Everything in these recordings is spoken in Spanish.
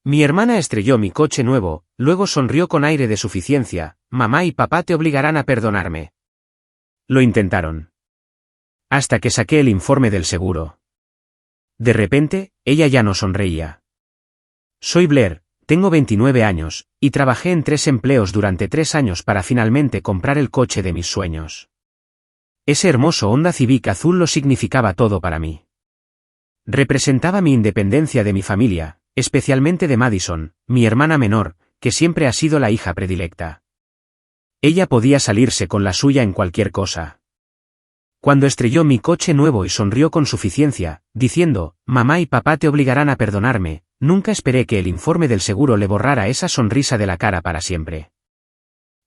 Mi hermana estrelló mi coche nuevo, luego sonrió con aire de suficiencia. Mamá y papá te obligarán a perdonarme. Lo intentaron. Hasta que saqué el informe del seguro. De repente, ella ya no sonreía. Soy Blair, tengo 29 años, y trabajé en 3 empleos durante 3 años para finalmente comprar el coche de mis sueños. Ese hermoso Honda Civic azul lo significaba todo para mí. Representaba mi independencia de mi familia, especialmente de Madison, mi hermana menor, que siempre ha sido la hija predilecta. Ella podía salirse con la suya en cualquier cosa. Cuando estrelló mi coche nuevo y sonrió con suficiencia, diciendo, mamá y papá te obligarán a perdonarme, nunca esperé que el informe del seguro le borrara esa sonrisa de la cara para siempre.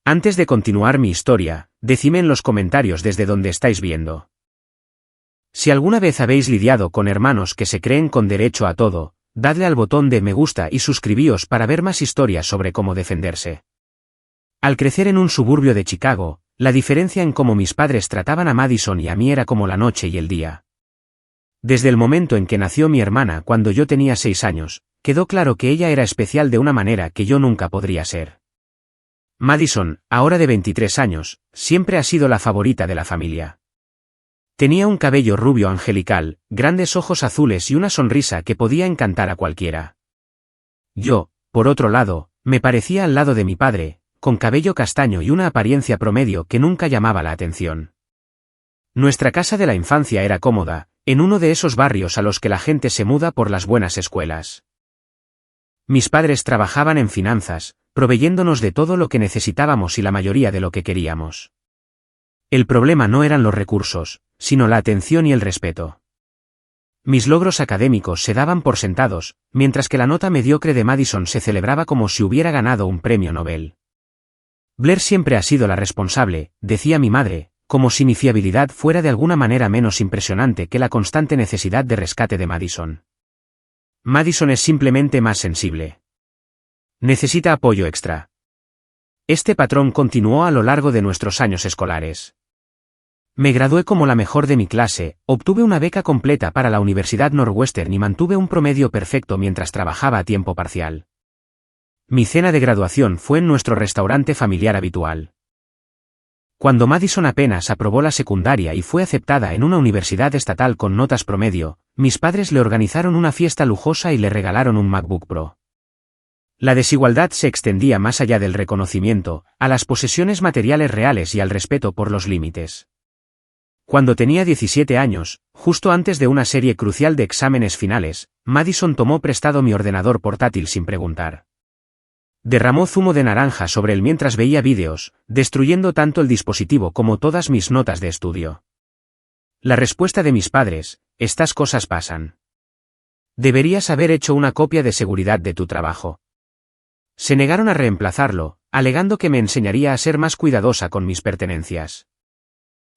Antes de continuar mi historia, decidme en los comentarios desde donde estáis viendo. Si alguna vez habéis lidiado con hermanos que se creen con derecho a todo, dadle al botón de me gusta y suscribíos para ver más historias sobre cómo defenderse. Al crecer en un suburbio de Chicago, la diferencia en cómo mis padres trataban a Madison y a mí era como la noche y el día. Desde el momento en que nació mi hermana cuando yo tenía 6 años, quedó claro que ella era especial de una manera que yo nunca podría ser. Madison, ahora de 23 años, siempre ha sido la favorita de la familia. Tenía un cabello rubio angelical, grandes ojos azules y una sonrisa que podía encantar a cualquiera. Yo, por otro lado, me parecía al lado de mi padre, con cabello castaño y una apariencia promedio que nunca llamaba la atención. Nuestra casa de la infancia era cómoda, en uno de esos barrios a los que la gente se muda por las buenas escuelas. Mis padres trabajaban en finanzas, proveyéndonos de todo lo que necesitábamos y la mayoría de lo que queríamos. El problema no eran los recursos, sino la atención y el respeto. Mis logros académicos se daban por sentados, mientras que la nota mediocre de Madison se celebraba como si hubiera ganado un premio Nobel. Blair siempre ha sido la responsable, decía mi madre, como si mi fiabilidad fuera de alguna manera menos impresionante que la constante necesidad de rescate de Madison. Madison es simplemente más sensible. Necesita apoyo extra. Este patrón continuó a lo largo de nuestros años escolares. Me gradué como la mejor de mi clase, obtuve una beca completa para la Universidad Northwestern y mantuve un promedio perfecto mientras trabajaba a tiempo parcial. Mi cena de graduación fue en nuestro restaurante familiar habitual. Cuando Madison apenas aprobó la secundaria y fue aceptada en una universidad estatal con notas promedio, mis padres le organizaron una fiesta lujosa y le regalaron un MacBook Pro. La desigualdad se extendía más allá del reconocimiento, a las posesiones materiales reales y al respeto por los límites. Cuando tenía 17 años, justo antes de una serie crucial de exámenes finales, Madison tomó prestado mi ordenador portátil sin preguntar. Derramó zumo de naranja sobre él mientras veía vídeos, destruyendo tanto el dispositivo como todas mis notas de estudio. La respuesta de mis padres: estas cosas pasan. Deberías haber hecho una copia de seguridad de tu trabajo. Se negaron a reemplazarlo, alegando que me enseñaría a ser más cuidadosa con mis pertenencias.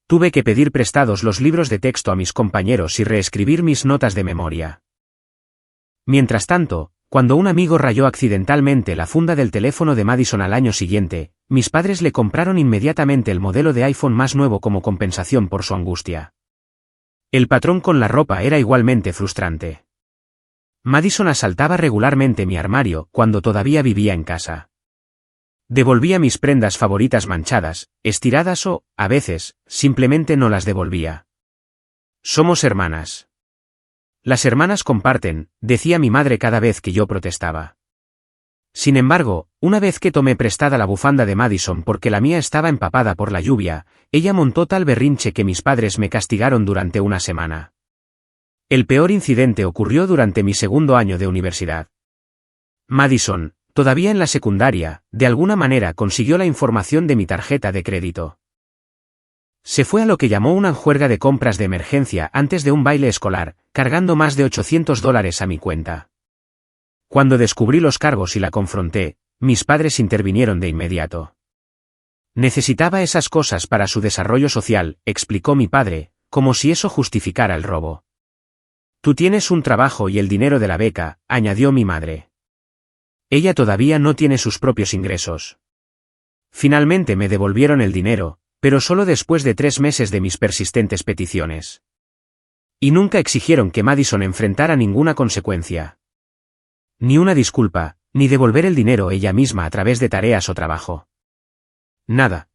Tuve que pedir prestados los libros de texto a mis compañeros y reescribir mis notas de memoria. Mientras tanto, cuando un amigo rayó accidentalmente la funda del teléfono de Madison al año siguiente, mis padres le compraron inmediatamente el modelo de iPhone más nuevo como compensación por su angustia. El patrón con la ropa era igualmente frustrante. Madison asaltaba regularmente mi armario cuando todavía vivía en casa. Devolvía mis prendas favoritas manchadas, estiradas o, a veces, simplemente no las devolvía. Somos hermanas. Las hermanas comparten, decía mi madre cada vez que yo protestaba. Sin embargo, una vez que tomé prestada la bufanda de Madison porque la mía estaba empapada por la lluvia, ella montó tal berrinche que mis padres me castigaron durante una semana. El peor incidente ocurrió durante mi segundo año de universidad. Madison, todavía en la secundaria, de alguna manera consiguió la información de mi tarjeta de crédito. Se fue a lo que llamó una juerga de compras de emergencia antes de un baile escolar, cargando más de $800 a mi cuenta. Cuando descubrí los cargos y la confronté, mis padres intervinieron de inmediato. Necesitaba esas cosas para su desarrollo social, explicó mi padre, como si eso justificara el robo. Tú tienes un trabajo y el dinero de la beca, añadió mi madre. Ella todavía no tiene sus propios ingresos. Finalmente me devolvieron el dinero, pero solo después de 3 meses de mis persistentes peticiones. Y nunca exigieron que Madison enfrentara ninguna consecuencia. Ni una disculpa, ni devolver el dinero ella misma a través de tareas o trabajo. Nada.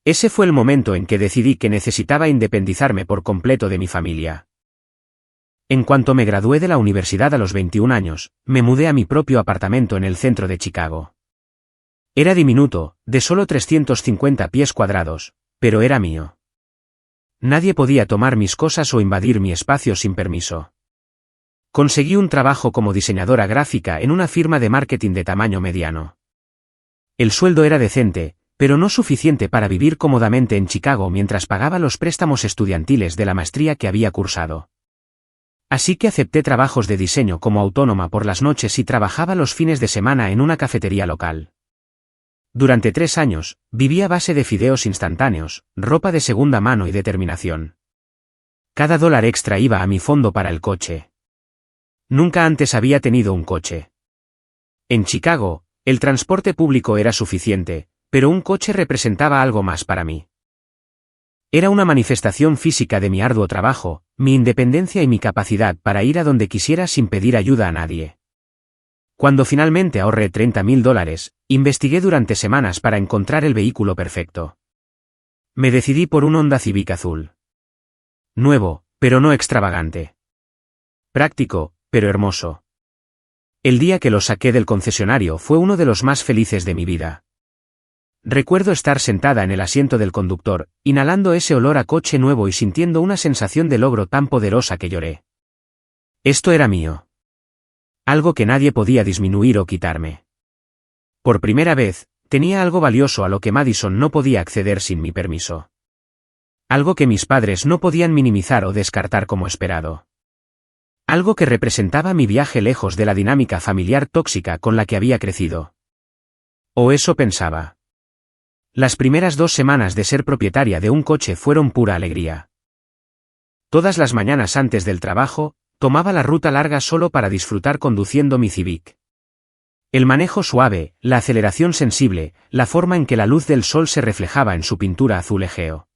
Ese fue el momento en que decidí que necesitaba independizarme por completo de mi familia. En cuanto me gradué de la universidad a los 21 años, me mudé a mi propio apartamento en el centro de Chicago. Era diminuto, de solo 350 pies cuadrados, pero era mío. Nadie podía tomar mis cosas o invadir mi espacio sin permiso. Conseguí un trabajo como diseñadora gráfica en una firma de marketing de tamaño mediano. El sueldo era decente, pero no suficiente para vivir cómodamente en Chicago mientras pagaba los préstamos estudiantiles de la maestría que había cursado. Así que acepté trabajos de diseño como autónoma por las noches y trabajaba los fines de semana en una cafetería local. Durante 3 años, viví a base de fideos instantáneos, ropa de segunda mano y determinación. Cada dólar extra iba a mi fondo para el coche. Nunca antes había tenido un coche. En Chicago, el transporte público era suficiente, pero un coche representaba algo más para mí. Era una manifestación física de mi arduo trabajo, mi independencia y mi capacidad para ir a donde quisiera sin pedir ayuda a nadie. Cuando finalmente ahorré $30,000, investigué durante semanas para encontrar el vehículo perfecto. Me decidí por un Honda Civic azul. Nuevo, pero no extravagante. Práctico, pero hermoso. El día que lo saqué del concesionario fue uno de los más felices de mi vida. Recuerdo estar sentada en el asiento del conductor, inhalando ese olor a coche nuevo y sintiendo una sensación de logro tan poderosa que lloré. Esto era mío. Algo que nadie podía disminuir o quitarme. Por primera vez, tenía algo valioso a lo que Madison no podía acceder sin mi permiso. Algo que mis padres no podían minimizar o descartar como esperado. Algo que representaba mi viaje lejos de la dinámica familiar tóxica con la que había crecido. O eso pensaba. Las primeras 2 semanas de ser propietaria de un coche fueron pura alegría. Todas las mañanas antes del trabajo, tomaba la ruta larga solo para disfrutar conduciendo mi Civic. El manejo suave, la aceleración sensible, la forma en que la luz del sol se reflejaba en su pintura azul egeo.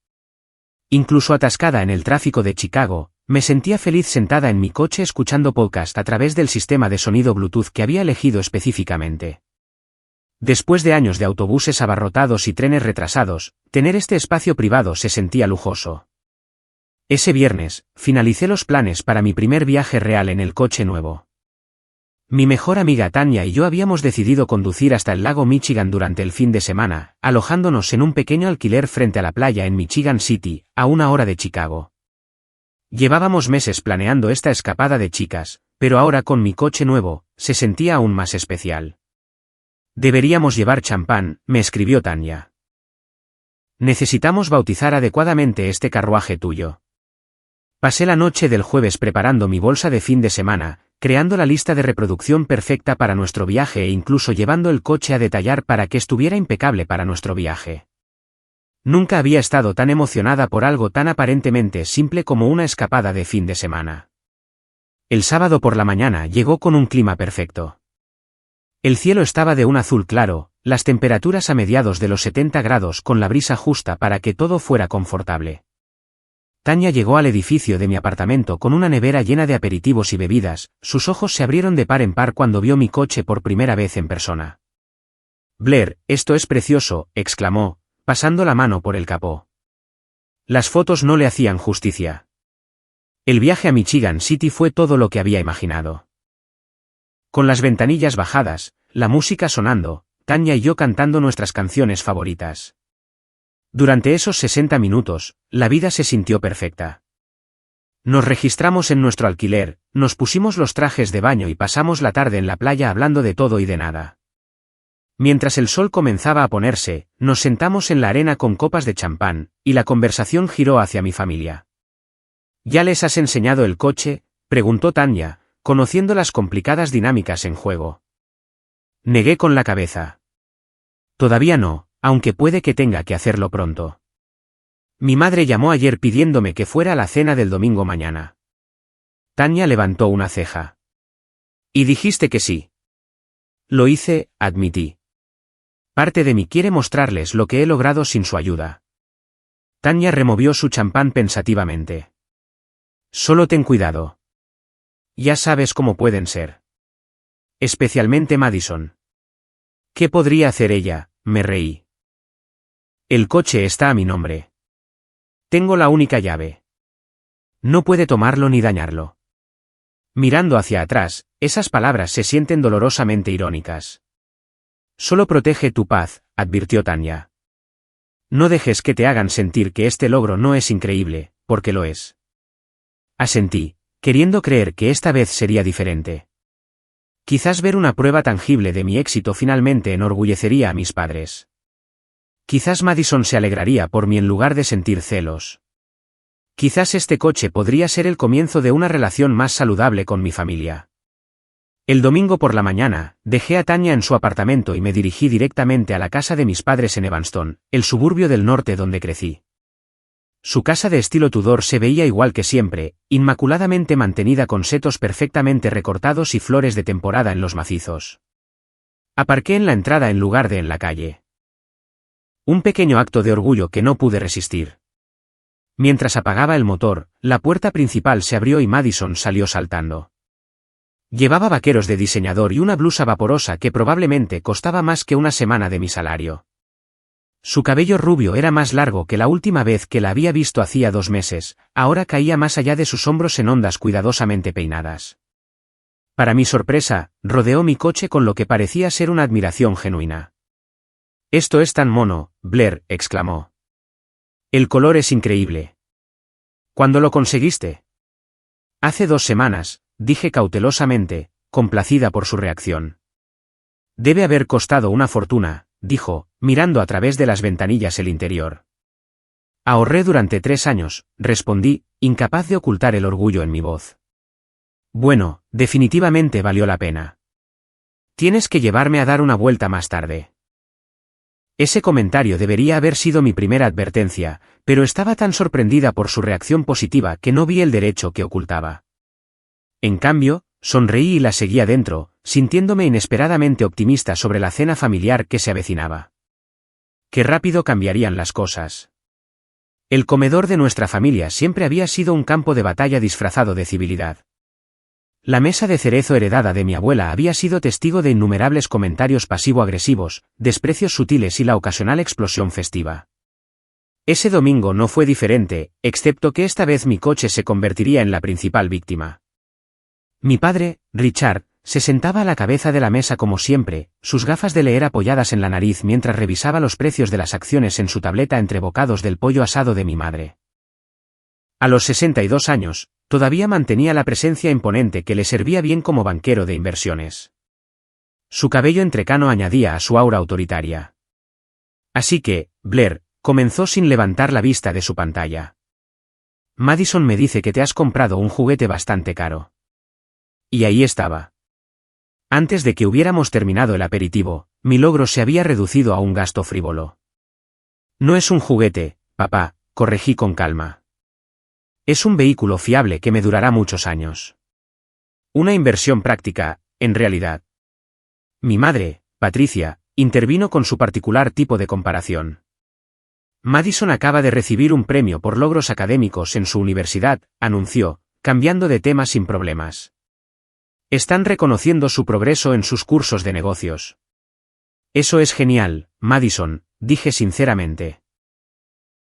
Incluso atascada en el tráfico de Chicago, me sentía feliz sentada en mi coche escuchando podcast a través del sistema de sonido Bluetooth que había elegido específicamente. Después de años de autobuses abarrotados y trenes retrasados, tener este espacio privado se sentía lujoso. Ese viernes, finalicé los planes para mi primer viaje real en el coche nuevo. Mi mejor amiga Tanya y yo habíamos decidido conducir hasta el lago Michigan durante el fin de semana, alojándonos en un pequeño alquiler frente a la playa en Michigan City, a 1 hora de Chicago. Llevábamos meses planeando esta escapada de chicas, pero ahora con mi coche nuevo, se sentía aún más especial. Deberíamos llevar champán, me escribió Tanya. Necesitamos bautizar adecuadamente este carruaje tuyo. Pasé la noche del jueves preparando mi bolsa de fin de semana, creando la lista de reproducción perfecta para nuestro viaje e incluso llevando el coche a detallar para que estuviera impecable para nuestro viaje. Nunca había estado tan emocionada por algo tan aparentemente simple como una escapada de fin de semana. El sábado por la mañana llegó con un clima perfecto. El cielo estaba de un azul claro, las temperaturas a mediados de los 70 grados con la brisa justa para que todo fuera confortable. Tanya llegó al edificio de mi apartamento con una nevera llena de aperitivos y bebidas, sus ojos se abrieron de par en par cuando vio mi coche por primera vez en persona. «Blair, esto es precioso», exclamó, pasando la mano por el capó. Las fotos no le hacían justicia. El viaje a Michigan City fue todo lo que había imaginado. Con las ventanillas bajadas, la música sonando, Tanya y yo cantando nuestras canciones favoritas. Durante esos 60 minutos, la vida se sintió perfecta. Nos registramos en nuestro alquiler, nos pusimos los trajes de baño y pasamos la tarde en la playa hablando de todo y de nada. Mientras el sol comenzaba a ponerse, nos sentamos en la arena con copas de champán, y la conversación giró hacia mi familia. ¿Ya les has enseñado el coche?, preguntó Tanya, conociendo las complicadas dinámicas en juego. Negué con la cabeza. Todavía no, aunque puede que tenga que hacerlo pronto. Mi madre llamó ayer pidiéndome que fuera a la cena del domingo mañana. Tanya levantó una ceja. ¿Y dijiste que sí? Lo hice, admití. Parte de mí quiere mostrarles lo que he logrado sin su ayuda. Tanya removió su champán pensativamente. Solo ten cuidado. Ya sabes cómo pueden ser. Especialmente Madison. ¿Qué podría hacer ella? Me reí. El coche está a mi nombre. Tengo la única llave. No puede tomarlo ni dañarlo. Mirando hacia atrás, esas palabras se sienten dolorosamente irónicas. Solo protege tu paz, advirtió Tanya. No dejes que te hagan sentir que este logro no es increíble, porque lo es. Asentí, queriendo creer que esta vez sería diferente. Quizás ver una prueba tangible de mi éxito finalmente enorgullecería a mis padres. Quizás Madison se alegraría por mí en lugar de sentir celos. Quizás este coche podría ser el comienzo de una relación más saludable con mi familia. El domingo por la mañana, dejé a Tanya en su apartamento y me dirigí directamente a la casa de mis padres en Evanston, el suburbio del norte donde crecí. Su casa de estilo Tudor se veía igual que siempre, inmaculadamente mantenida con setos perfectamente recortados y flores de temporada en los macizos. Aparqué en la entrada en lugar de en la calle. Un pequeño acto de orgullo que no pude resistir. Mientras apagaba el motor, la puerta principal se abrió y Madison salió saltando. Llevaba vaqueros de diseñador y una blusa vaporosa que probablemente costaba más que una semana de mi salario. Su cabello rubio era más largo que la última vez que la había visto hacía 2 meses, ahora caía más allá de sus hombros en ondas cuidadosamente peinadas. Para mi sorpresa, rodeó mi coche con lo que parecía ser una admiración genuina. «Esto es tan mono», Blair exclamó. «El color es increíble». «¿Cuándo lo conseguiste?» «Hace 2 semanas», dije cautelosamente, complacida por su reacción. «Debe haber costado una fortuna», dijo, mirando a través de las ventanillas el interior. «Ahorré durante 3 años», respondí, incapaz de ocultar el orgullo en mi voz. «Bueno, definitivamente valió la pena. Tienes que llevarme a dar una vuelta más tarde». Ese comentario debería haber sido mi primera advertencia, pero estaba tan sorprendida por su reacción positiva que no vi el derecho que ocultaba. En cambio, sonreí y la seguí adentro, sintiéndome inesperadamente optimista sobre la cena familiar que se avecinaba. Qué rápido cambiarían las cosas. El comedor de nuestra familia siempre había sido un campo de batalla disfrazado de civilidad. La mesa de cerezo heredada de mi abuela había sido testigo de innumerables comentarios pasivo-agresivos, desprecios sutiles y la ocasional explosión festiva. Ese domingo no fue diferente, excepto que esta vez mi coche se convertiría en la principal víctima. Mi padre, Richard, se sentaba a la cabeza de la mesa como siempre, sus gafas de leer apoyadas en la nariz mientras revisaba los precios de las acciones en su tableta entre bocados del pollo asado de mi madre. A los 62 años, todavía mantenía la presencia imponente que le servía bien como banquero de inversiones. Su cabello entrecano añadía a su aura autoritaria. Así que, Blair, comenzó sin levantar la vista de su pantalla. Madison me dice que te has comprado un juguete bastante caro. Y ahí estaba. Antes de que hubiéramos terminado el aperitivo, mi logro se había reducido a un gasto frívolo. No es un juguete, papá, corregí con calma. Es un vehículo fiable que me durará muchos años. Una inversión práctica, en realidad. Mi madre, Patricia, intervino con su particular tipo de comparación. Madison acaba de recibir un premio por logros académicos en su universidad, anunció, cambiando de tema sin problemas. Están reconociendo su progreso en sus cursos de negocios. Eso es genial, Madison, dije sinceramente.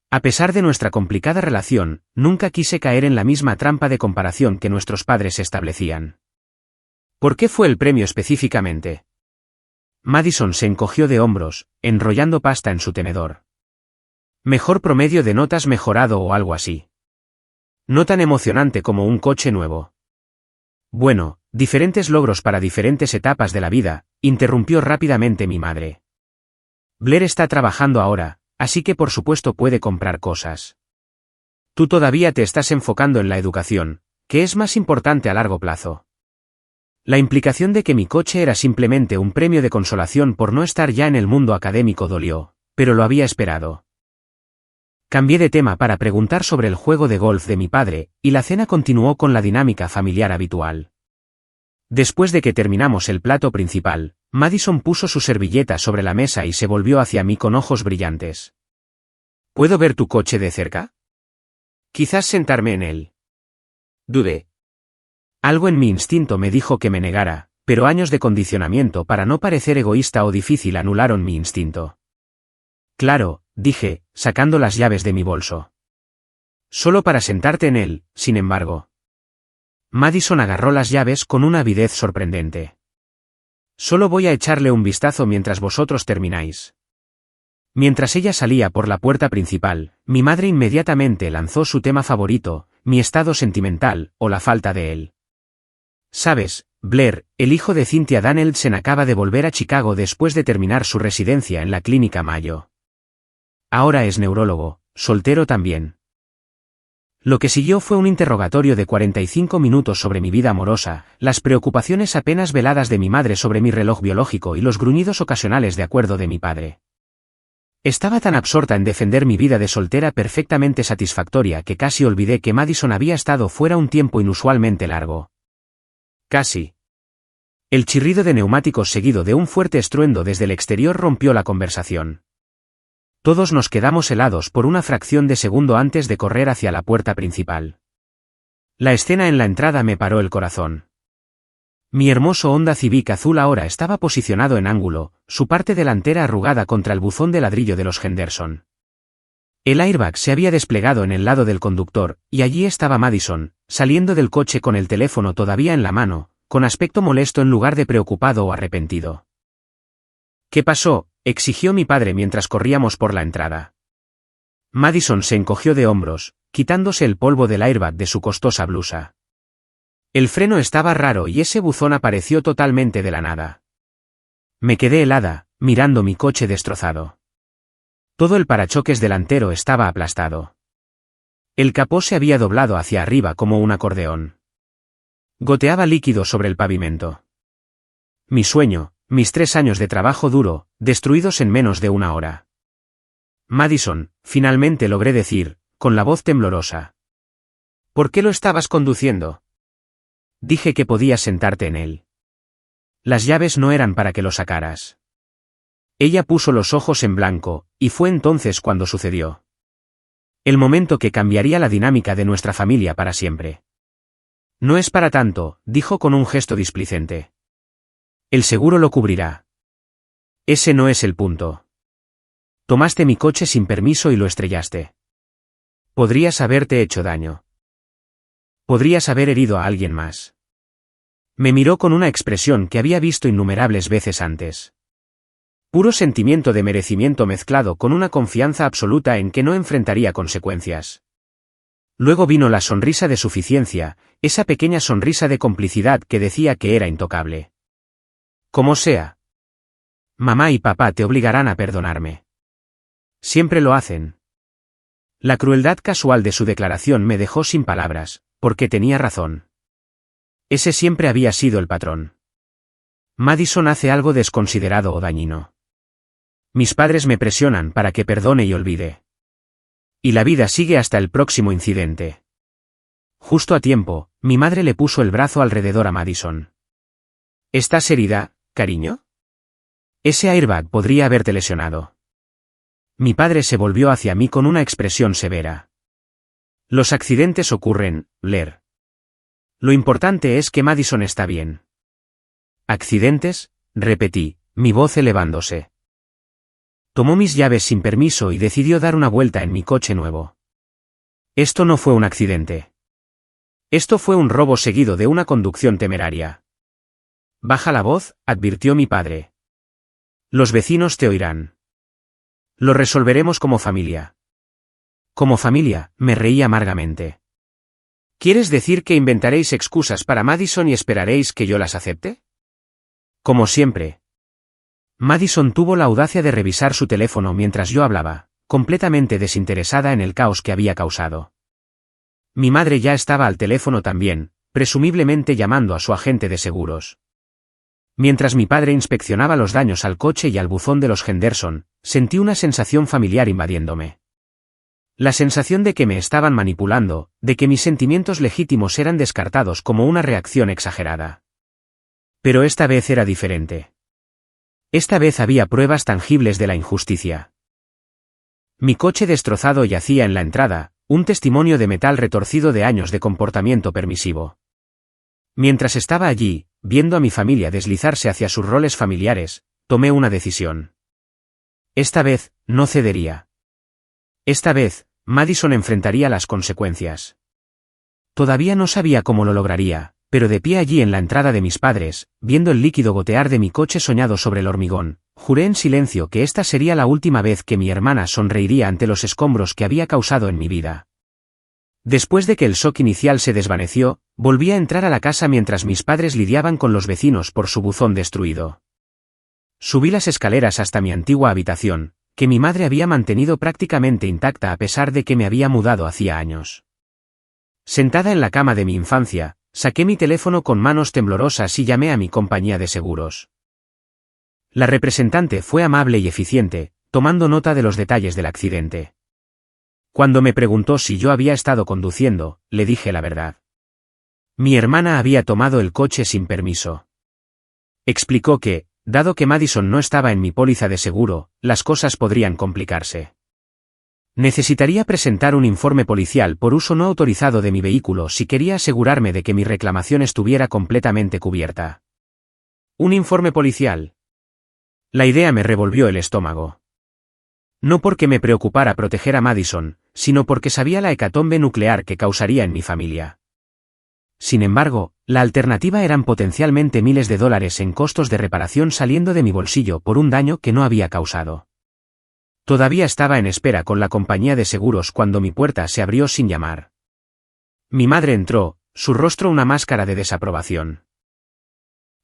A pesar de nuestra complicada relación, nunca quise caer en la misma trampa de comparación que nuestros padres establecían. ¿Por qué fue el premio específicamente? Madison se encogió de hombros, enrollando pasta en su tenedor. Mejor promedio de notas mejorado o algo así. No tan emocionante como un coche nuevo. Bueno, diferentes logros para diferentes etapas de la vida, interrumpió rápidamente mi madre. Blair está trabajando ahora, así que por supuesto puede comprar cosas. Tú todavía te estás enfocando en la educación, que es más importante a largo plazo. La implicación de que mi coche era simplemente un premio de consolación por no estar ya en el mundo académico dolió, pero lo había esperado. Cambié de tema para preguntar sobre el juego de golf de mi padre, y la cena continuó con la dinámica familiar habitual. Después de que terminamos el plato principal, Madison puso su servilleta sobre la mesa y se volvió hacia mí con ojos brillantes. ¿Puedo ver tu coche de cerca? Quizás sentarme en él. Dudé. Algo en mi instinto me dijo que me negara, pero años de condicionamiento para no parecer egoísta o difícil anularon mi instinto. Claro, dije, sacando las llaves de mi bolso. Solo para sentarte en él, sin embargo. Madison agarró las llaves con una avidez sorprendente. Solo voy a echarle un vistazo mientras vosotros termináis. Mientras ella salía por la puerta principal, mi madre inmediatamente lanzó su tema favorito, mi estado sentimental, o la falta de él. Sabes, Blair, el hijo de Cynthia Danielson acaba de volver a Chicago después de terminar su residencia en la Clínica Mayo. Ahora es neurólogo, soltero también. Lo que siguió fue un interrogatorio de 45 minutos sobre mi vida amorosa, las preocupaciones apenas veladas de mi madre sobre mi reloj biológico y los gruñidos ocasionales de acuerdo de mi padre. Estaba tan absorta en defender mi vida de soltera perfectamente satisfactoria que casi olvidé que Madison había estado fuera un tiempo inusualmente largo. Casi. El chirrido de neumáticos seguido de un fuerte estruendo desde el exterior rompió la conversación. Todos nos quedamos helados por una fracción de segundo antes de correr hacia la puerta principal. La escena en la entrada me paró el corazón. Mi hermoso Honda Civic azul ahora estaba posicionado en ángulo, su parte delantera arrugada contra el buzón de ladrillo de los Henderson. El airbag se había desplegado en el lado del conductor, y allí estaba Madison, saliendo del coche con el teléfono todavía en la mano, con aspecto molesto en lugar de preocupado o arrepentido. ¿Qué pasó?, exigió mi padre mientras corríamos por la entrada. Madison se encogió de hombros, quitándose el polvo del airbag de su costosa blusa. El freno estaba raro y ese buzón apareció totalmente de la nada. Me quedé helada, mirando mi coche destrozado. Todo el parachoques delantero estaba aplastado. El capó se había doblado hacia arriba como un acordeón. Goteaba líquido sobre el pavimento. Mi sueño, mis 3 años de trabajo duro, destruidos en menos de una hora. Madison, finalmente logré decir, con la voz temblorosa. ¿Por qué lo estabas conduciendo? Dije que podías sentarte en él. Las llaves no eran para que lo sacaras. Ella puso los ojos en blanco, y fue entonces cuando sucedió. El momento que cambiaría la dinámica de nuestra familia para siempre. No es para tanto, dijo con un gesto displicente. El seguro lo cubrirá. Ese no es el punto. Tomaste mi coche sin permiso y lo estrellaste. Podrías haberte hecho daño. Podrías haber herido a alguien más. Me miró con una expresión que había visto innumerables veces antes. Puro sentimiento de merecimiento mezclado con una confianza absoluta en que no enfrentaría consecuencias. Luego vino la sonrisa de suficiencia, esa pequeña sonrisa de complicidad que decía que era intocable. Como sea. Mamá y papá te obligarán a perdonarme. Siempre lo hacen. La crueldad casual de su declaración me dejó sin palabras, porque tenía razón. Ese siempre había sido el patrón. Madison hace algo desconsiderado o dañino. Mis padres me presionan para que perdone y olvide. Y la vida sigue hasta el próximo incidente. Justo a tiempo, mi madre le puso el brazo alrededor a Madison. ¿Estás herida, cariño? Ese airbag podría haberte lesionado. Mi padre se volvió hacia mí con una expresión severa. Los accidentes ocurren, Blair. Lo importante es que Madison está bien. ¿Accidentes?, repetí, mi voz elevándose. Tomó mis llaves sin permiso y decidió dar una vuelta en mi coche nuevo. Esto no fue un accidente. Esto fue un robo seguido de una conducción temeraria. Baja la voz, advirtió mi padre. Los vecinos te oirán. Lo resolveremos como familia. Como familia, me reí amargamente. ¿Quieres decir que inventaréis excusas para Madison y esperaréis que yo las acepte? Como siempre. Madison tuvo la audacia de revisar su teléfono mientras yo hablaba, completamente desinteresada en el caos que había causado. Mi madre ya estaba al teléfono también, presumiblemente llamando a su agente de seguros. Mientras mi padre inspeccionaba los daños al coche y al buzón de los Henderson, sentí una sensación familiar invadiéndome. La sensación de que me estaban manipulando, de que mis sentimientos legítimos eran descartados como una reacción exagerada. Pero esta vez era diferente. Esta vez había pruebas tangibles de la injusticia. Mi coche destrozado yacía en la entrada, un testimonio de metal retorcido de años de comportamiento permisivo. Mientras estaba allí, viendo a mi familia deslizarse hacia sus roles familiares, tomé una decisión. Esta vez, no cedería. Esta vez, Madison enfrentaría las consecuencias. Todavía no sabía cómo lo lograría, pero de pie allí en la entrada de mis padres, viendo el líquido gotear de mi coche soñado sobre el hormigón, juré en silencio que esta sería la última vez que mi hermana sonreiría ante los escombros que había causado en mi vida. Después de que el shock inicial se desvaneció, volví a entrar a la casa mientras mis padres lidiaban con los vecinos por su buzón destruido. Subí las escaleras hasta mi antigua habitación, que mi madre había mantenido prácticamente intacta a pesar de que me había mudado hacía años. Sentada en la cama de mi infancia, saqué mi teléfono con manos temblorosas y llamé a mi compañía de seguros. La representante fue amable y eficiente, tomando nota de los detalles del accidente. Cuando me preguntó si yo había estado conduciendo, le dije la verdad. Mi hermana había tomado el coche sin permiso. Explicó que, dado que Madison no estaba en mi póliza de seguro, las cosas podrían complicarse. Necesitaría presentar un informe policial por uso no autorizado de mi vehículo si quería asegurarme de que mi reclamación estuviera completamente cubierta. ¿Un informe policial? La idea me revolvió el estómago. No porque me preocupara proteger a Madison, sino porque sabía la hecatombe nuclear que causaría en mi familia. Sin embargo, la alternativa eran potencialmente miles de dólares en costos de reparación saliendo de mi bolsillo por un daño que no había causado. Todavía estaba en espera con la compañía de seguros cuando mi puerta se abrió sin llamar. Mi madre entró, su rostro una máscara de desaprobación.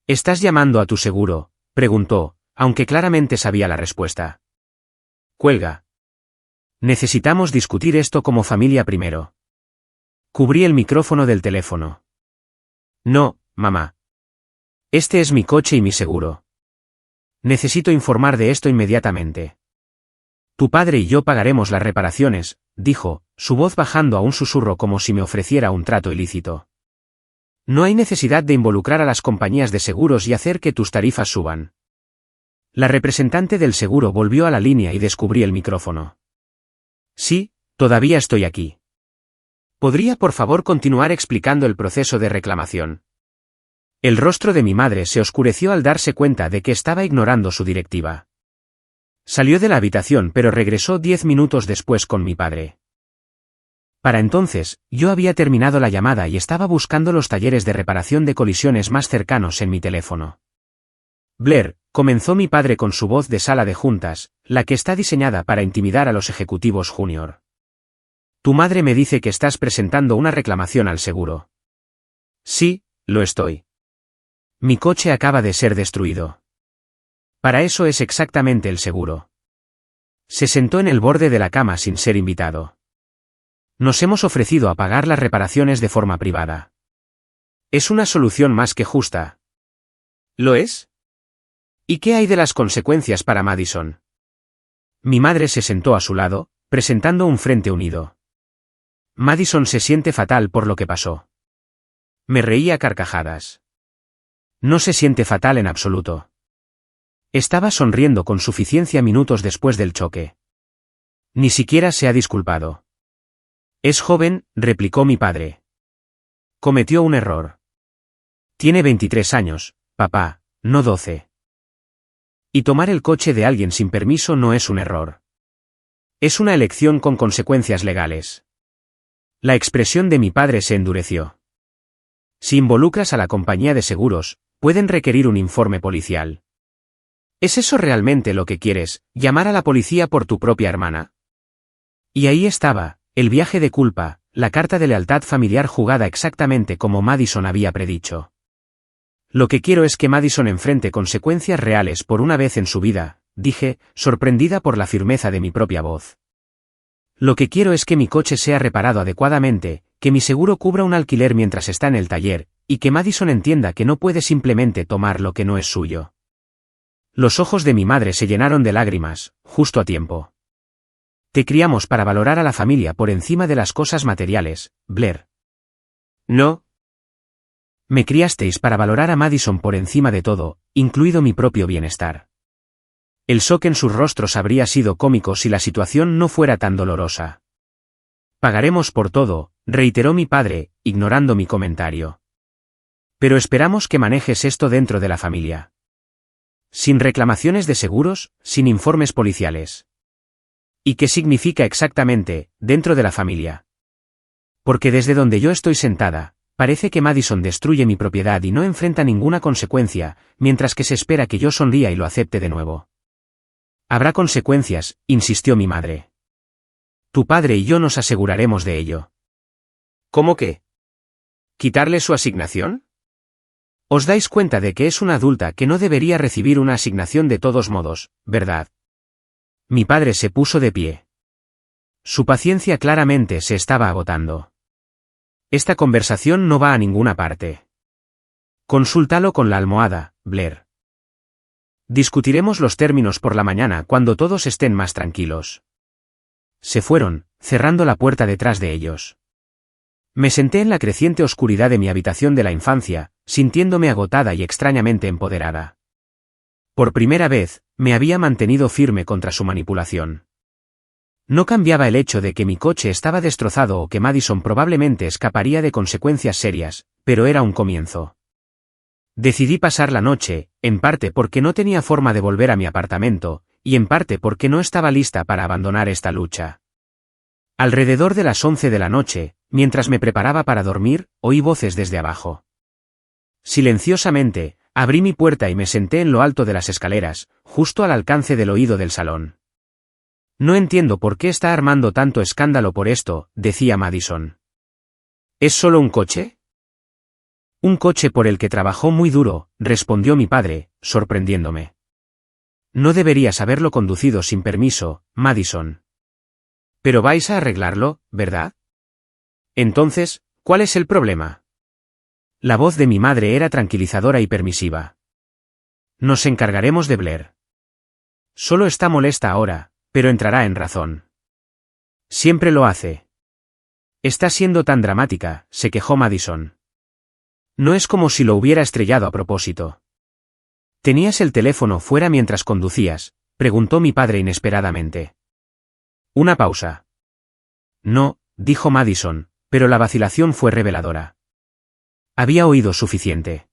¿Estás llamando a tu seguro?, preguntó, aunque claramente sabía la respuesta. Cuelga. Necesitamos discutir esto como familia primero. Cubrí el micrófono del teléfono. No, mamá. Este es mi coche y mi seguro. Necesito informar de esto inmediatamente. Tu padre y yo pagaremos las reparaciones, dijo, su voz bajando a un susurro como si me ofreciera un trato ilícito. No hay necesidad de involucrar a las compañías de seguros y hacer que tus tarifas suban. La representante del seguro volvió a la línea y descubrí el micrófono. Sí, todavía estoy aquí. ¿Podría por favor continuar explicando el proceso de reclamación? El rostro de mi madre se oscureció al darse cuenta de que estaba ignorando su directiva. Salió de la habitación pero regresó 10 minutos después con mi padre. Para entonces, yo había terminado la llamada y estaba buscando los talleres de reparación de colisiones más cercanos en mi teléfono. Blair, comenzó mi padre con su voz de sala de juntas, la que está diseñada para intimidar a los ejecutivos junior. Tu madre me dice que estás presentando una reclamación al seguro. Sí, lo estoy. Mi coche acaba de ser destruido. Para eso es exactamente el seguro. Se sentó en el borde de la cama sin ser invitado. Nos hemos ofrecido a pagar las reparaciones de forma privada. Es una solución más que justa. ¿Lo es? ¿Y qué hay de las consecuencias para Madison? Mi madre se sentó a su lado, presentando un frente unido. Madison se siente fatal por lo que pasó. Me reí a carcajadas. No se siente fatal en absoluto. Estaba sonriendo con suficiencia minutos después del choque. Ni siquiera se ha disculpado. Es joven, replicó mi padre. Cometió un error. Tiene 23 años, papá, no 12. Y tomar el coche de alguien sin permiso no es un error. Es una elección con consecuencias legales. La expresión de mi padre se endureció. Si involucras a la compañía de seguros, pueden requerir un informe policial. ¿Es eso realmente lo que quieres, llamar a la policía por tu propia hermana? Y ahí estaba, el viaje de culpa, la carta de lealtad familiar jugada exactamente como Madison había predicho. Lo que quiero es que Madison enfrente consecuencias reales por una vez en su vida, dije, sorprendida por la firmeza de mi propia voz. Lo que quiero es que mi coche sea reparado adecuadamente, que mi seguro cubra un alquiler mientras está en el taller, y que Madison entienda que no puede simplemente tomar lo que no es suyo. Los ojos de mi madre se llenaron de lágrimas, justo a tiempo. Te criamos para valorar a la familia por encima de las cosas materiales, Blair. No. Me criasteis para valorar a Madison por encima de todo, incluido mi propio bienestar. El shock en sus rostros habría sido cómico si la situación no fuera tan dolorosa. Pagaremos por todo, reiteró mi padre, ignorando mi comentario. Pero esperamos que manejes esto dentro de la familia. Sin reclamaciones de seguros, sin informes policiales. ¿Y qué significa exactamente, dentro de la familia? Porque desde donde yo estoy sentada, parece que Madison destruye mi propiedad y no enfrenta ninguna consecuencia, mientras que se espera que yo sonría y lo acepte de nuevo. Habrá consecuencias, insistió mi madre. Tu padre y yo nos aseguraremos de ello. ¿Cómo qué? ¿Quitarle su asignación? Os dais cuenta de que es una adulta que no debería recibir una asignación de todos modos, ¿verdad? Mi padre se puso de pie. Su paciencia claramente se estaba agotando. Esta conversación no va a ninguna parte. Consúltalo con la almohada, Blair. Discutiremos los términos por la mañana cuando todos estén más tranquilos. Se fueron, cerrando la puerta detrás de ellos. Me senté en la creciente oscuridad de mi habitación de la infancia, sintiéndome agotada y extrañamente empoderada. Por primera vez, me había mantenido firme contra su manipulación. No cambiaba el hecho de que mi coche estaba destrozado o que Madison probablemente escaparía de consecuencias serias, pero era un comienzo. Decidí pasar la noche, en parte porque no tenía forma de volver a mi apartamento, y en parte porque no estaba lista para abandonar esta lucha. Alrededor de las 11 de la noche, mientras me preparaba para dormir, oí voces desde abajo. Silenciosamente, abrí mi puerta y me senté en lo alto de las escaleras, justo al alcance del oído del salón. No entiendo por qué está armando tanto escándalo por esto, decía Madison. ¿Es solo un coche? Un coche por el que trabajó muy duro, respondió mi padre, sorprendiéndome. No deberías haberlo conducido sin permiso, Madison. Pero vais a arreglarlo, ¿verdad? Entonces, ¿cuál es el problema? La voz de mi madre era tranquilizadora y permisiva. Nos encargaremos de Blair. Solo está molesta ahora, pero entrará en razón. Siempre lo hace. Está siendo tan dramática, se quejó Madison. No es como si lo hubiera estrellado a propósito. ¿Tenías el teléfono fuera mientras conducías?, preguntó mi padre inesperadamente. Una pausa. No, dijo Madison, pero la vacilación fue reveladora. Había oído suficiente.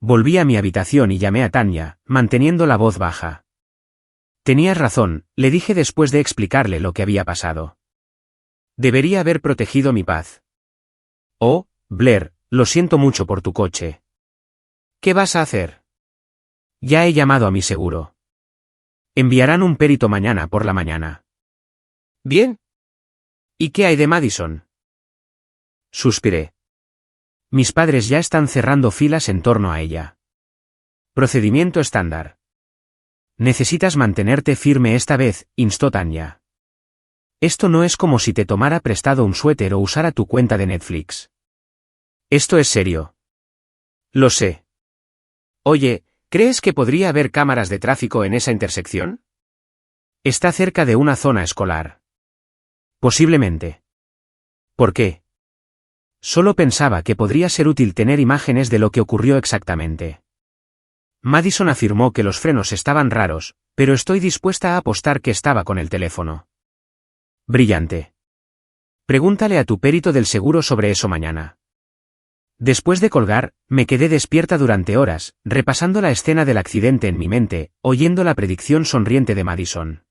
Volví a mi habitación y llamé a Tanya, manteniendo la voz baja. Tenías razón, le dije después de explicarle lo que había pasado. Debería haber protegido mi paz. Oh, Blair, lo siento mucho por tu coche. ¿Qué vas a hacer? Ya he llamado a mi seguro. Enviarán un perito mañana por la mañana. Bien. ¿Y qué hay de Madison? Suspiré. Mis padres ya están cerrando filas en torno a ella. Procedimiento estándar. Necesitas mantenerte firme esta vez, instó Tanya. Esto no es como si te tomara prestado un suéter o usara tu cuenta de Netflix. Esto es serio. Lo sé. Oye, ¿crees que podría haber cámaras de tráfico en esa intersección? Está cerca de una zona escolar. Posiblemente. ¿Por qué? Solo pensaba que podría ser útil tener imágenes de lo que ocurrió exactamente. Madison afirmó que los frenos estaban raros, pero estoy dispuesta a apostar que estaba con el teléfono. Brillante. Pregúntale a tu perito del seguro sobre eso mañana. Después de colgar, me quedé despierta durante horas, repasando la escena del accidente en mi mente, oyendo la predicción sonriente de Madison.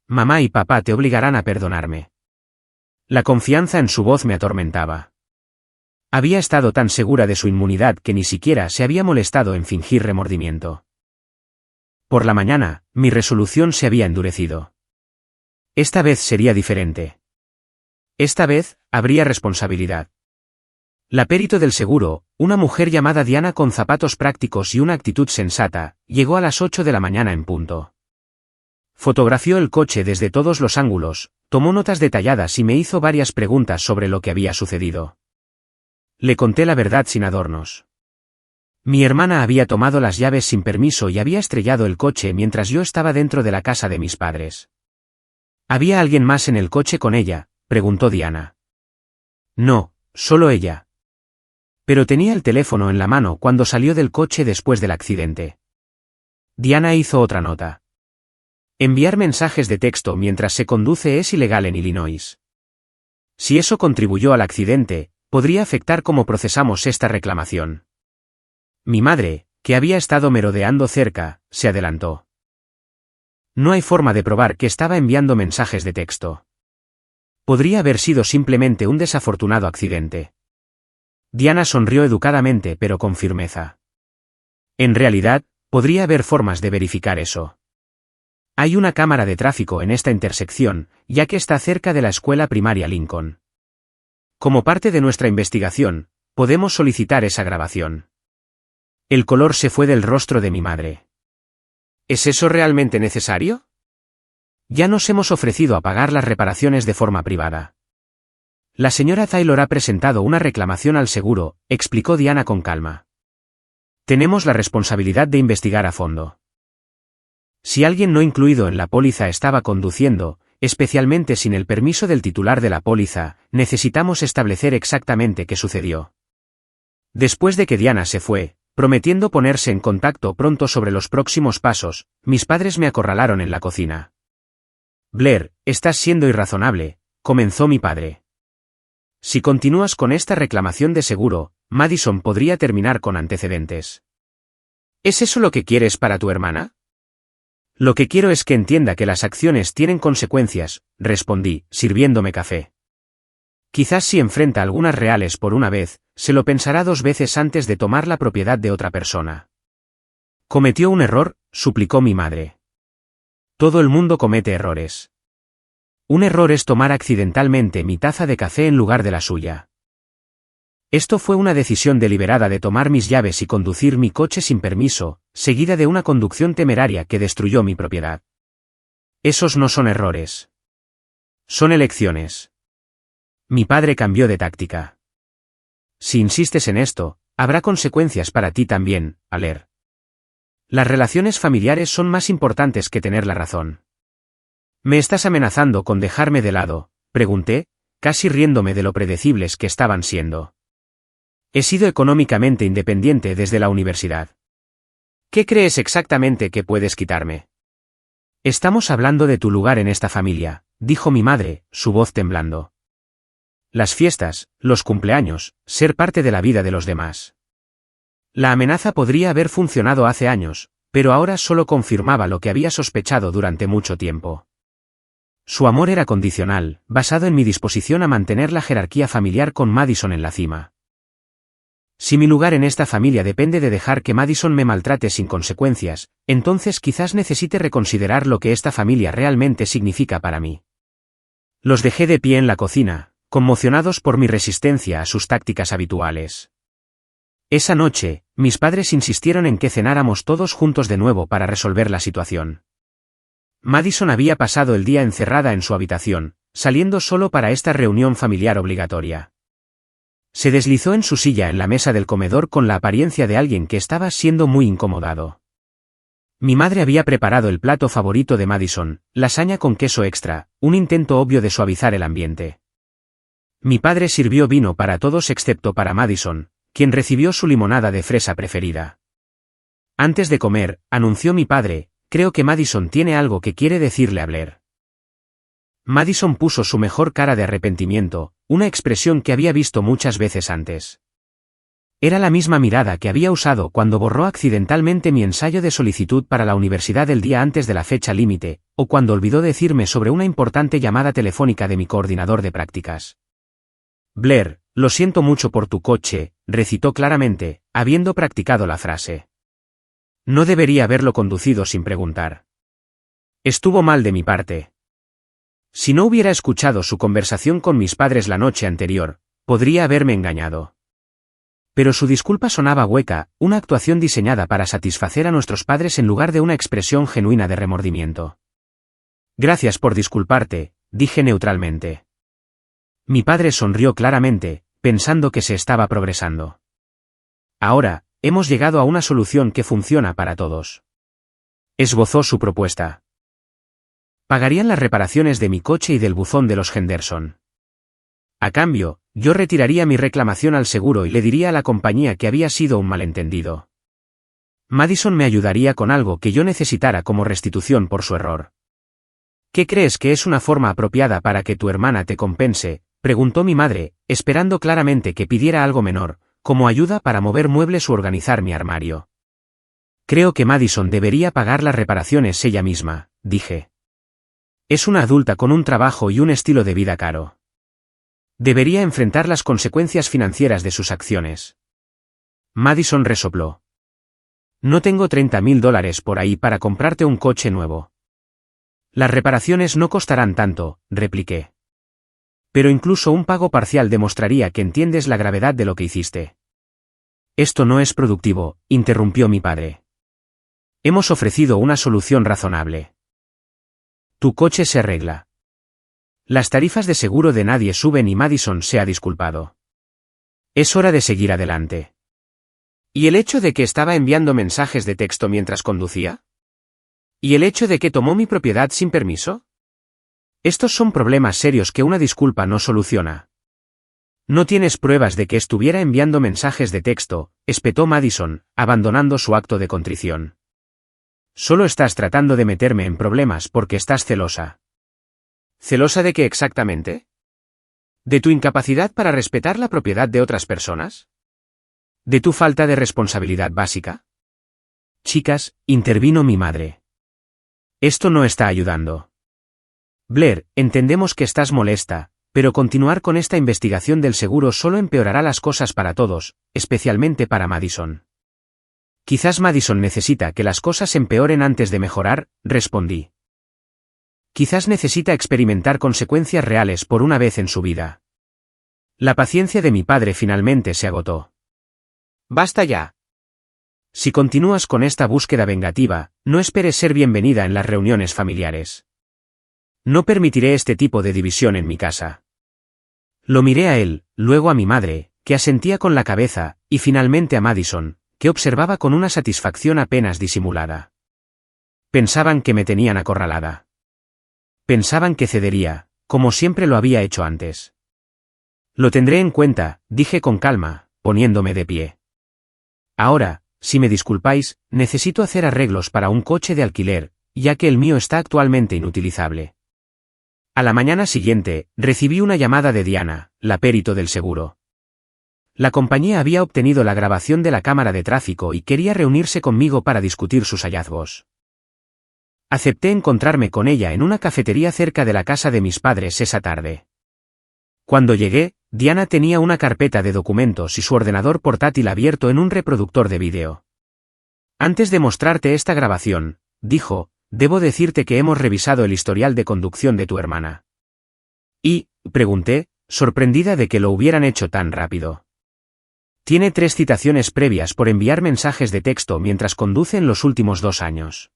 Mamá y papá te obligarán a perdonarme. La confianza en su voz me atormentaba. Había estado tan segura de su inmunidad que ni siquiera se había molestado en fingir remordimiento. Por la mañana, mi resolución se había endurecido. Esta vez sería diferente. Esta vez, habría responsabilidad. La perito del seguro, una mujer llamada Diana con zapatos prácticos y una actitud sensata, llegó a las 8 de la mañana en punto. Fotografió el coche desde todos los ángulos, tomó notas detalladas y me hizo varias preguntas sobre lo que había sucedido. Le conté la verdad sin adornos. Mi hermana había tomado las llaves sin permiso y había estrellado el coche mientras yo estaba dentro de la casa de mis padres. ¿Había alguien más en el coche con ella?, preguntó Diana. No, solo ella. Pero tenía el teléfono en la mano cuando salió del coche después del accidente. Diana hizo otra nota. Enviar mensajes de texto mientras se conduce es ilegal en Illinois. Si eso contribuyó al accidente, podría afectar cómo procesamos esta reclamación. Mi madre, que había estado merodeando cerca, se adelantó. No hay forma de probar que estaba enviando mensajes de texto. Podría haber sido simplemente un desafortunado accidente. Diana sonrió educadamente pero con firmeza. En realidad, podría haber formas de verificar eso. Hay una cámara de tráfico en esta intersección, ya que está cerca de la escuela primaria Lincoln. Como parte de nuestra investigación, podemos solicitar esa grabación. El color se fue del rostro de mi madre. ¿Es eso realmente necesario? Ya nos hemos ofrecido a pagar las reparaciones de forma privada. La señora Taylor ha presentado una reclamación al seguro, explicó Diana con calma. Tenemos la responsabilidad de investigar a fondo. Si alguien no incluido en la póliza estaba conduciendo, especialmente sin el permiso del titular de la póliza, necesitamos establecer exactamente qué sucedió. Después de que Diana se fue, prometiendo ponerse en contacto pronto sobre los próximos pasos, mis padres me acorralaron en la cocina. Blair, estás siendo irrazonable, comenzó mi padre. Si continúas con esta reclamación de seguro, Madison podría terminar con antecedentes. ¿Es eso lo que quieres para tu hermana? Lo que quiero es que entienda que las acciones tienen consecuencias, respondí, sirviéndome café. Quizás si enfrenta algunas reales por una vez, se lo pensará 2 veces antes de tomar la propiedad de otra persona. Cometió un error, suplicó mi madre. Todo el mundo comete errores. Un error es tomar accidentalmente mi taza de café en lugar de la suya. Esto fue una decisión deliberada de tomar mis llaves y conducir mi coche sin permiso, seguida de una conducción temeraria que destruyó mi propiedad. Esos no son errores. Son elecciones. Mi padre cambió de táctica. Si insistes en esto, habrá consecuencias para ti también, Blair. Las relaciones familiares son más importantes que tener la razón. ¿Me estás amenazando con dejarme de lado?, pregunté, casi riéndome de lo predecibles que estaban siendo. He sido económicamente independiente desde la universidad. ¿Qué crees exactamente que puedes quitarme? Estamos hablando de tu lugar en esta familia, dijo mi madre, su voz temblando. Las fiestas, los cumpleaños, ser parte de la vida de los demás. La amenaza podría haber funcionado hace años, pero ahora solo confirmaba lo que había sospechado durante mucho tiempo. Su amor era condicional, basado en mi disposición a mantener la jerarquía familiar con Madison en la cima. Si mi lugar en esta familia depende de dejar que Madison me maltrate sin consecuencias, entonces quizás necesite reconsiderar lo que esta familia realmente significa para mí. Los dejé de pie en la cocina, conmocionados por mi resistencia a sus tácticas habituales. Esa noche, mis padres insistieron en que cenáramos todos juntos de nuevo para resolver la situación. Madison había pasado el día encerrada en su habitación, saliendo solo para esta reunión familiar obligatoria. Se deslizó en su silla en la mesa del comedor con la apariencia de alguien que estaba siendo muy incomodado. Mi madre había preparado el plato favorito de Madison, lasaña con queso extra, un intento obvio de suavizar el ambiente. Mi padre sirvió vino para todos excepto para Madison, quien recibió su limonada de fresa preferida. Antes de comer, anunció mi padre, creo que Madison tiene algo que quiere decirle a Blair. Madison puso su mejor cara de arrepentimiento, una expresión que había visto muchas veces antes. Era la misma mirada que había usado cuando borró accidentalmente mi ensayo de solicitud para la universidad el día antes de la fecha límite, o cuando olvidó decirme sobre una importante llamada telefónica de mi coordinador de prácticas. Blair, lo siento mucho por tu coche, recitó claramente, habiendo practicado la frase. No debería haberlo conducido sin preguntar. Estuvo mal de mi parte. Si no hubiera escuchado su conversación con mis padres la noche anterior, podría haberme engañado. Pero su disculpa sonaba hueca, una actuación diseñada para satisfacer a nuestros padres en lugar de una expresión genuina de remordimiento. Gracias por disculparte, dije neutralmente. Mi padre sonrió claramente, pensando que se estaba progresando. Ahora, hemos llegado a una solución que funciona para todos. Esbozó su propuesta. Pagarían las reparaciones de mi coche y del buzón de los Henderson. A cambio, yo retiraría mi reclamación al seguro y le diría a la compañía que había sido un malentendido. Madison me ayudaría con algo que yo necesitara como restitución por su error. ¿Qué crees que es una forma apropiada para que tu hermana te compense?, Preguntó mi madre, esperando claramente que pidiera algo menor, como ayuda para mover muebles u organizar mi armario. Creo que Madison debería pagar las reparaciones ella misma, dije. Es una adulta con un trabajo y un estilo de vida caro. Debería enfrentar las consecuencias financieras de sus acciones. Madison resopló. No tengo $30,000 por ahí para comprarte un coche nuevo. Las reparaciones no costarán tanto, repliqué. Pero incluso un pago parcial demostraría que entiendes la gravedad de lo que hiciste. Esto no es productivo, interrumpió mi padre. Hemos ofrecido una solución razonable. Tu coche se arregla. Las tarifas de seguro de nadie suben y Madison se ha disculpado. Es hora de seguir adelante. ¿Y el hecho de que estaba enviando mensajes de texto mientras conducía? ¿Y el hecho de que tomó mi propiedad sin permiso? Estos son problemas serios que una disculpa no soluciona. No tienes pruebas de que estuviera enviando mensajes de texto, espetó Madison, abandonando su acto de contrición. Solo estás tratando de meterme en problemas porque estás celosa. ¿Celosa de qué exactamente? ¿De tu incapacidad para respetar la propiedad de otras personas? ¿De tu falta de responsabilidad básica? Chicas, intervino mi madre. Esto no está ayudando. Blair, entendemos que estás molesta, pero continuar con esta investigación del seguro solo empeorará las cosas para todos, especialmente para Madison. Quizás Madison necesita que las cosas empeoren antes de mejorar, respondí. Quizás necesita experimentar consecuencias reales por una vez en su vida. La paciencia de mi padre finalmente se agotó. Basta ya. Si continúas con esta búsqueda vengativa, no esperes ser bienvenida en las reuniones familiares. No permitiré este tipo de división en mi casa. Lo miré a él, luego a mi madre, que asentía con la cabeza, y finalmente a Madison, que observaba con una satisfacción apenas disimulada. Pensaban que me tenían acorralada. Pensaban que cedería, como siempre lo había hecho antes. Lo tendré en cuenta, dije con calma, poniéndome de pie. Ahora, si me disculpáis, necesito hacer arreglos para un coche de alquiler, ya que el mío está actualmente inutilizable. A la mañana siguiente, recibí una llamada de Diana, la perito del seguro. La compañía había obtenido la grabación de la cámara de tráfico y quería reunirse conmigo para discutir sus hallazgos. Acepté encontrarme con ella en una cafetería cerca de la casa de mis padres esa tarde. Cuando llegué, Diana tenía una carpeta de documentos y su ordenador portátil abierto en un reproductor de vídeo. Antes de mostrarte esta grabación, dijo, debo decirte que hemos revisado el historial de conducción de tu hermana. Y, pregunté, sorprendida de que lo hubieran hecho tan rápido. Tiene 3 citaciones previas por enviar mensajes de texto mientras conduce en los últimos 2 años.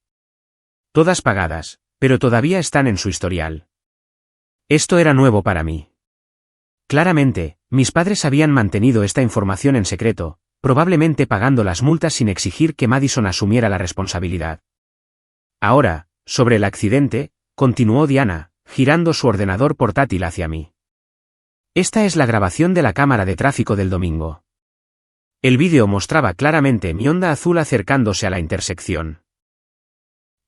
Todas pagadas, pero todavía están en su historial. Esto era nuevo para mí. Claramente, mis padres habían mantenido esta información en secreto, probablemente pagando las multas sin exigir que Madison asumiera la responsabilidad. Ahora, sobre el accidente, continuó Diana, girando su ordenador portátil hacia mí. Esta es la grabación de la cámara de tráfico del domingo. El vídeo mostraba claramente mi Honda azul acercándose a la intersección.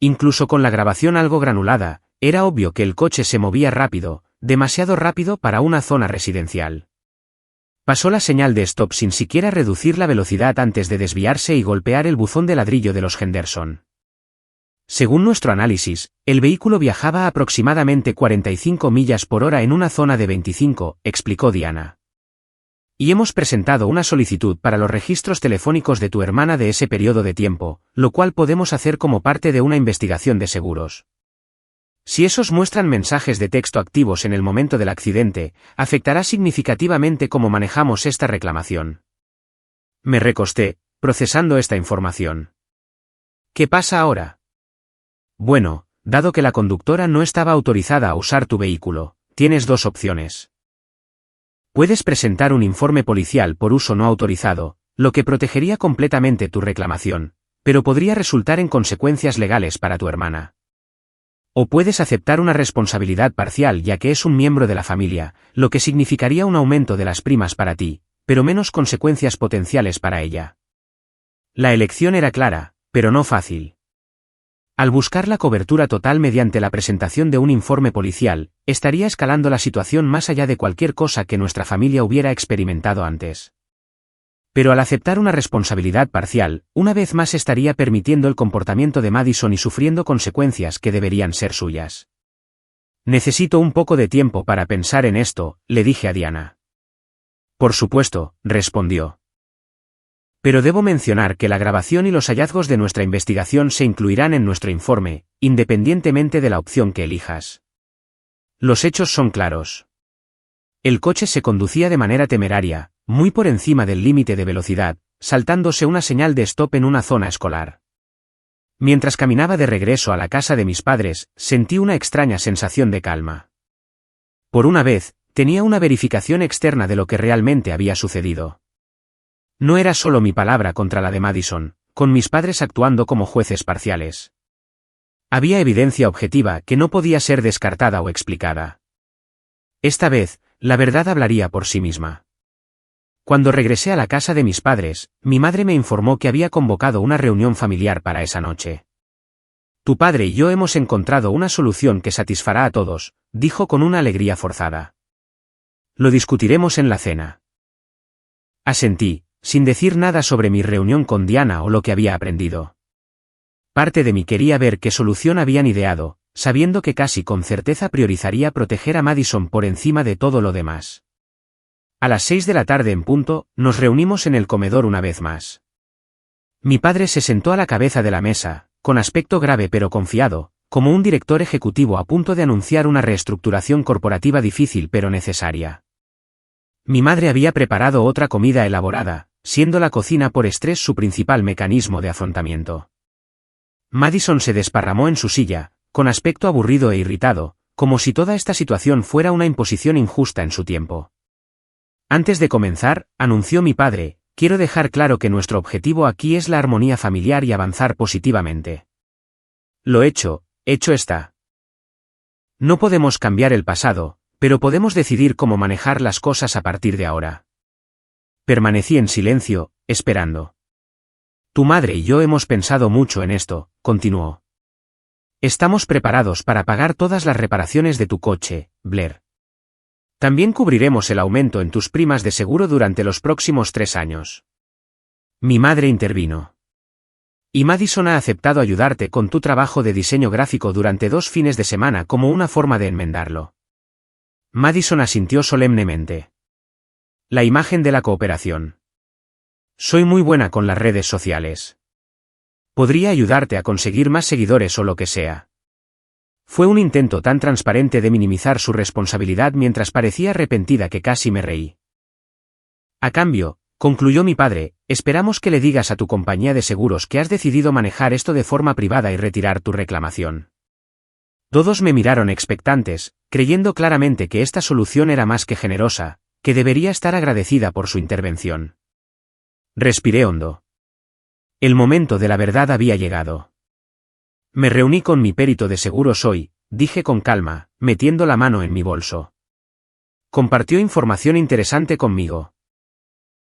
Incluso con la grabación algo granulada, era obvio que el coche se movía rápido, demasiado rápido para una zona residencial. Pasó la señal de stop sin siquiera reducir la velocidad antes de desviarse y golpear el buzón de ladrillo de los Henderson. Según nuestro análisis, el vehículo viajaba a aproximadamente 45 millas por hora en una zona de 25, explicó Diana. Y hemos presentado una solicitud para los registros telefónicos de tu hermana de ese periodo de tiempo, lo cual podemos hacer como parte de una investigación de seguros. Si esos muestran mensajes de texto activos en el momento del accidente, afectará significativamente cómo manejamos esta reclamación. Me recosté, procesando esta información. ¿Qué pasa ahora? Bueno, dado que la conductora no estaba autorizada a usar tu vehículo, tienes 2 opciones. Puedes presentar un informe policial por uso no autorizado, lo que protegería completamente tu reclamación, pero podría resultar en consecuencias legales para tu hermana. O puedes aceptar una responsabilidad parcial ya que es un miembro de la familia, lo que significaría un aumento de las primas para ti, pero menos consecuencias potenciales para ella. La elección era clara, pero no fácil. Al buscar la cobertura total mediante la presentación de un informe policial, estaría escalando la situación más allá de cualquier cosa que nuestra familia hubiera experimentado antes. Pero al aceptar una responsabilidad parcial, una vez más estaría permitiendo el comportamiento de Madison y sufriendo consecuencias que deberían ser suyas. Necesito un poco de tiempo para pensar en esto, le dije a Diana. Por supuesto, respondió. Pero debo mencionar que la grabación y los hallazgos de nuestra investigación se incluirán en nuestro informe, independientemente de la opción que elijas. Los hechos son claros. El coche se conducía de manera temeraria, muy por encima del límite de velocidad, saltándose una señal de stop en una zona escolar. Mientras caminaba de regreso a la casa de mis padres, sentí una extraña sensación de calma. Por una vez, tenía una verificación externa de lo que realmente había sucedido. No era solo mi palabra contra la de Madison, con mis padres actuando como jueces parciales. Había evidencia objetiva que no podía ser descartada o explicada. Esta vez, la verdad hablaría por sí misma. Cuando regresé a la casa de mis padres, mi madre me informó que había convocado una reunión familiar para esa noche. Tu padre y yo hemos encontrado una solución que satisfará a todos, dijo con una alegría forzada. Lo discutiremos en la cena. Asentí, sin decir nada sobre mi reunión con Diana o lo que había aprendido. Parte de mí quería ver qué solución habían ideado, sabiendo que casi con certeza priorizaría proteger a Madison por encima de todo lo demás. A las 6 de la tarde en punto, nos reunimos en el comedor una vez más. Mi padre se sentó a la cabeza de la mesa, con aspecto grave pero confiado, como un director ejecutivo a punto de anunciar una reestructuración corporativa difícil pero necesaria. Mi madre había preparado otra comida elaborada, siendo la cocina por estrés su principal mecanismo de afrontamiento. Madison se desparramó en su silla, con aspecto aburrido e irritado, como si toda esta situación fuera una imposición injusta en su tiempo. Antes de comenzar, anunció mi padre, quiero dejar claro que nuestro objetivo aquí es la armonía familiar y avanzar positivamente. Lo hecho está. No podemos cambiar el pasado, pero podemos decidir cómo manejar las cosas a partir de ahora. Permanecí en silencio, esperando. Tu madre y yo hemos pensado mucho en esto, continuó. Estamos preparados para pagar todas las reparaciones de tu coche, Blair. También cubriremos el aumento en tus primas de seguro durante los próximos 3 años. Mi madre intervino. Y Madison ha aceptado ayudarte con tu trabajo de diseño gráfico durante 2 fines de semana como una forma de enmendarlo. Madison asintió solemnemente. La imagen de la cooperación. Soy muy buena con las redes sociales. Podría ayudarte a conseguir más seguidores o lo que sea. Fue un intento tan transparente de minimizar su responsabilidad mientras parecía arrepentida que casi me reí. A cambio, concluyó mi padre, esperamos que le digas a tu compañía de seguros que has decidido manejar esto de forma privada y retirar tu reclamación. Todos me miraron expectantes, creyendo claramente que esta solución era más que generosa, que debería estar agradecida por su intervención. Respiré hondo. El momento de la verdad había llegado. Me reuní con mi perito de seguros hoy, dije con calma, metiendo la mano en mi bolso. Compartió información interesante conmigo.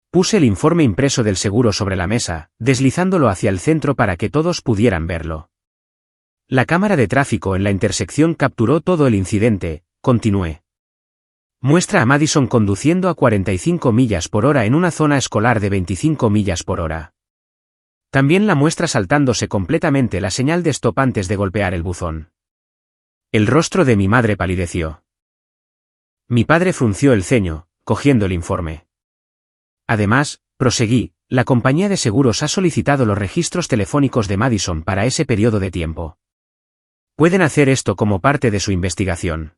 Puse el informe impreso del seguro sobre la mesa, deslizándolo hacia el centro para que todos pudieran verlo. La cámara de tráfico en la intersección capturó todo el incidente, continué. Muestra a Madison conduciendo a 45 millas por hora en una zona escolar de 25 millas por hora. También la muestra saltándose completamente la señal de stop antes de golpear el buzón. El rostro de mi madre palideció. Mi padre frunció el ceño, cogiendo el informe. Además, proseguí, la compañía de seguros ha solicitado los registros telefónicos de Madison para ese periodo de tiempo. Pueden hacer esto como parte de su investigación.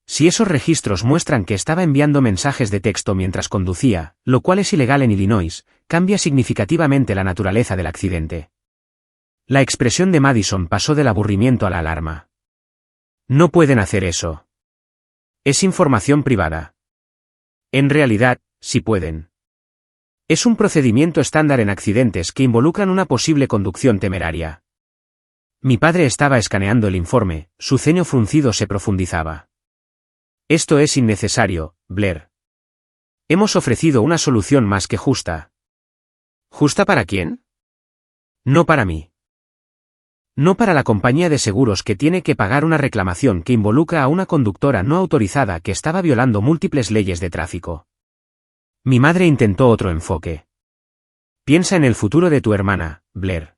Si esos registros muestran que estaba enviando mensajes de texto mientras conducía, lo cual es ilegal en Illinois, cambia significativamente la naturaleza del accidente. La expresión de Madison pasó del aburrimiento a la alarma. No pueden hacer eso. Es información privada. En realidad, sí pueden. Es un procedimiento estándar en accidentes que involucran una posible conducción temeraria. Mi padre estaba escaneando el informe, su ceño fruncido se profundizaba. Esto es innecesario, Blair. Hemos ofrecido una solución más que justa. ¿Justa para quién? No para mí. No para la compañía de seguros que tiene que pagar una reclamación que involucra a una conductora no autorizada que estaba violando múltiples leyes de tráfico. Mi madre intentó otro enfoque. Piensa en el futuro de tu hermana, Blair.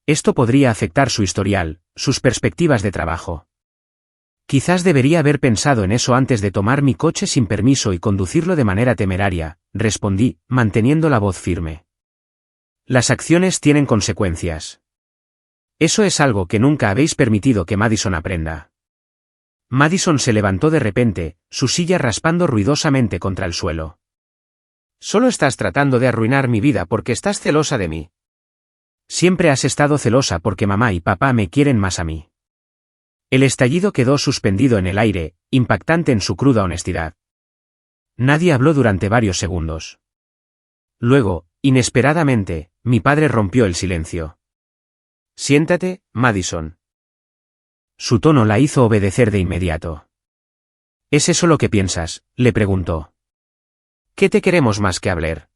Esto podría afectar su historial, sus perspectivas de trabajo. Quizás debería haber pensado en eso antes de tomar mi coche sin permiso y conducirlo de manera temeraria, respondí, manteniendo la voz firme. Las acciones tienen consecuencias. Eso es algo que nunca habéis permitido que Madison aprenda. Madison se levantó de repente, su silla raspando ruidosamente contra el suelo. Solo estás tratando de arruinar mi vida porque estás celosa de mí. Siempre has estado celosa porque mamá y papá me quieren más a mí. El estallido quedó suspendido en el aire, impactante en su cruda honestidad. Nadie habló durante varios segundos. Luego, inesperadamente, mi padre rompió el silencio. Siéntate, Madison. Su tono la hizo obedecer de inmediato. ¿Es eso lo que piensas?, le preguntó. ¿Qué te queremos más que hablar?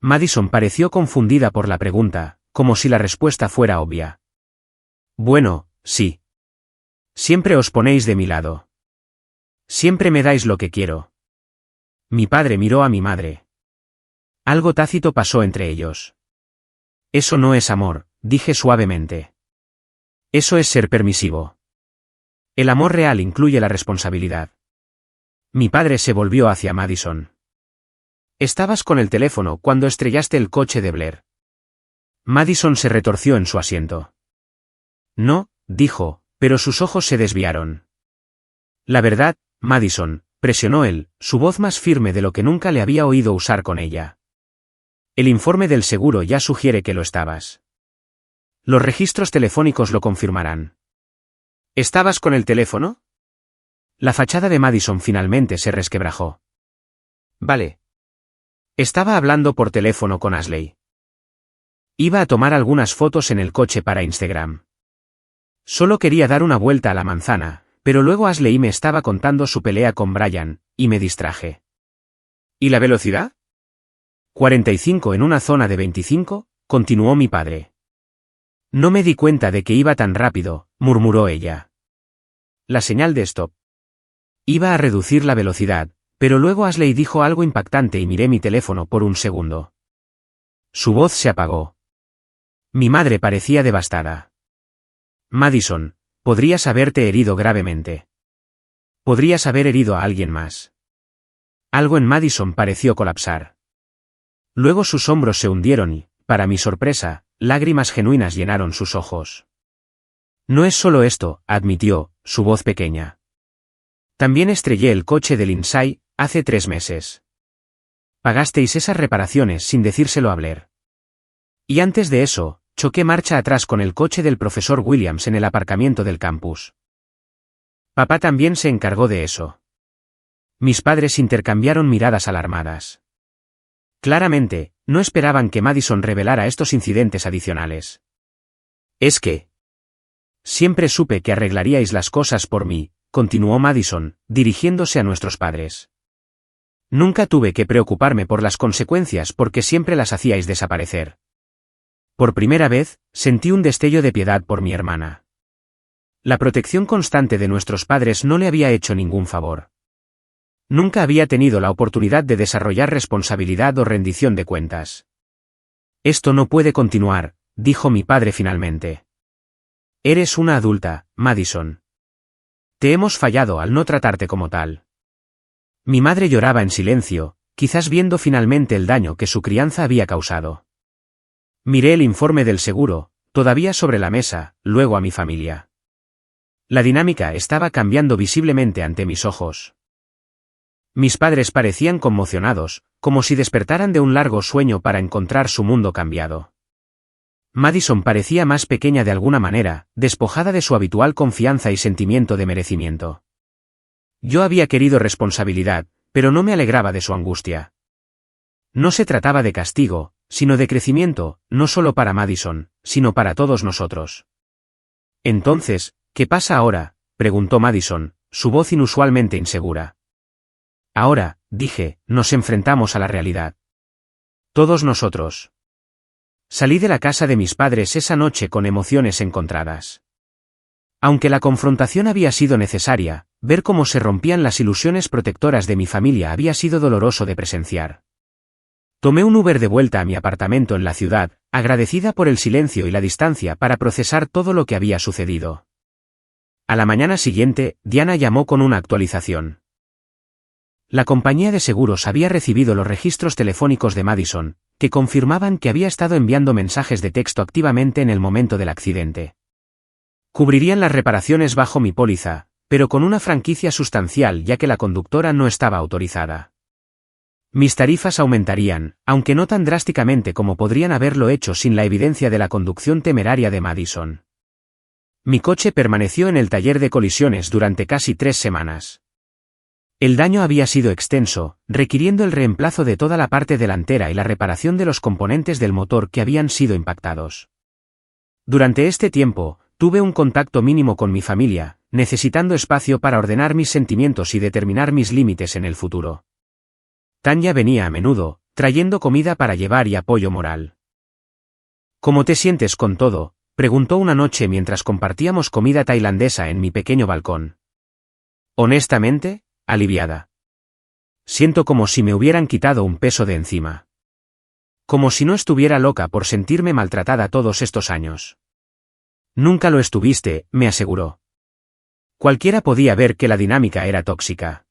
Madison pareció confundida por la pregunta, como si la respuesta fuera obvia. Bueno, sí. Siempre os ponéis de mi lado. Siempre me dais lo que quiero. Mi padre miró a mi madre. Algo tácito pasó entre ellos. Eso no es amor, dije suavemente. Eso es ser permisivo. El amor real incluye la responsabilidad. Mi padre se volvió hacia Madison. Estabas con el teléfono cuando estrellaste el coche de Blair. Madison se retorció en su asiento. No, dijo, pero sus ojos se desviaron. La verdad, Madison, presionó él, su voz más firme de lo que nunca le había oído usar con ella. El informe del seguro ya sugiere que lo estabas. Los registros telefónicos lo confirmarán. ¿Estabas con el teléfono? La fachada de Madison finalmente se resquebrajó. Vale. Estaba hablando por teléfono con Ashley. Iba a tomar algunas fotos en el coche para Instagram. Solo quería dar una vuelta a la manzana, pero luego Ashley me estaba contando su pelea con Brian, y me distraje. ¿Y la velocidad? 45 en una zona de 25, continuó mi padre. No me di cuenta de que iba tan rápido, murmuró ella. La señal de stop. Iba a reducir la velocidad, pero luego Ashley dijo algo impactante y miré mi teléfono por un segundo. Su voz se apagó. Mi madre parecía devastada. Madison, podrías haberte herido gravemente. Podrías haber herido a alguien más. Algo en Madison pareció colapsar. Luego sus hombros se hundieron y, para mi sorpresa, lágrimas genuinas llenaron sus ojos. No es solo esto, admitió, su voz pequeña. También estrellé el coche de Lindsay, hace 3 meses. Pagasteis esas reparaciones sin decírselo a Blair. Y antes de eso, choqué marcha atrás con el coche del profesor Williams en el aparcamiento del campus. Papá también se encargó de eso. Mis padres intercambiaron miradas alarmadas. Claramente, no esperaban que Madison revelara estos incidentes adicionales. Es que... Siempre supe que arreglaríais las cosas por mí, continuó Madison, dirigiéndose a nuestros padres. Nunca tuve que preocuparme por las consecuencias porque siempre las hacíais desaparecer. Por primera vez, sentí un destello de piedad por mi hermana. La protección constante de nuestros padres no le había hecho ningún favor. Nunca había tenido la oportunidad de desarrollar responsabilidad o rendición de cuentas. Esto no puede continuar, dijo mi padre finalmente. Eres una adulta, Madison. Te hemos fallado al no tratarte como tal. Mi madre lloraba en silencio, quizás viendo finalmente el daño que su crianza había causado. Miré el informe del seguro, todavía sobre la mesa, luego a mi familia. La dinámica estaba cambiando visiblemente ante mis ojos. Mis padres parecían conmocionados, como si despertaran de un largo sueño para encontrar su mundo cambiado. Madison parecía más pequeña de alguna manera, despojada de su habitual confianza y sentimiento de merecimiento. Yo había querido responsabilidad, pero no me alegraba de su angustia. No se trataba de castigo, sino de crecimiento, no solo para Madison, sino para todos nosotros. Entonces, ¿qué pasa ahora?, preguntó Madison, su voz inusualmente insegura. Ahora, dije, nos enfrentamos a la realidad. Todos nosotros. Salí de la casa de mis padres esa noche con emociones encontradas. Aunque la confrontación había sido necesaria, ver cómo se rompían las ilusiones protectoras de mi familia había sido doloroso de presenciar. Tomé un Uber de vuelta a mi apartamento en la ciudad, agradecida por el silencio y la distancia para procesar todo lo que había sucedido. A la mañana siguiente, Diana llamó con una actualización. La compañía de seguros había recibido los registros telefónicos de Madison, que confirmaban que había estado enviando mensajes de texto activamente en el momento del accidente. Cubrirían las reparaciones bajo mi póliza, pero con una franquicia sustancial ya que la conductora no estaba autorizada. Mis tarifas aumentarían, aunque no tan drásticamente como podrían haberlo hecho sin la evidencia de la conducción temeraria de Madison. Mi coche permaneció en el taller de colisiones durante casi 3 semanas. El daño había sido extenso, requiriendo el reemplazo de toda la parte delantera y la reparación de los componentes del motor que habían sido impactados. Durante este tiempo, tuve un contacto mínimo con mi familia, necesitando espacio para ordenar mis sentimientos y determinar mis límites en el futuro. Tanya venía a menudo, trayendo comida para llevar y apoyo moral. ¿Cómo te sientes con todo?, preguntó una noche mientras compartíamos comida tailandesa en mi pequeño balcón. Honestamente, aliviada. Siento como si me hubieran quitado un peso de encima. Como si no estuviera loca por sentirme maltratada todos estos años. Nunca lo estuviste, me aseguró. Cualquiera podía ver que la dinámica era tóxica.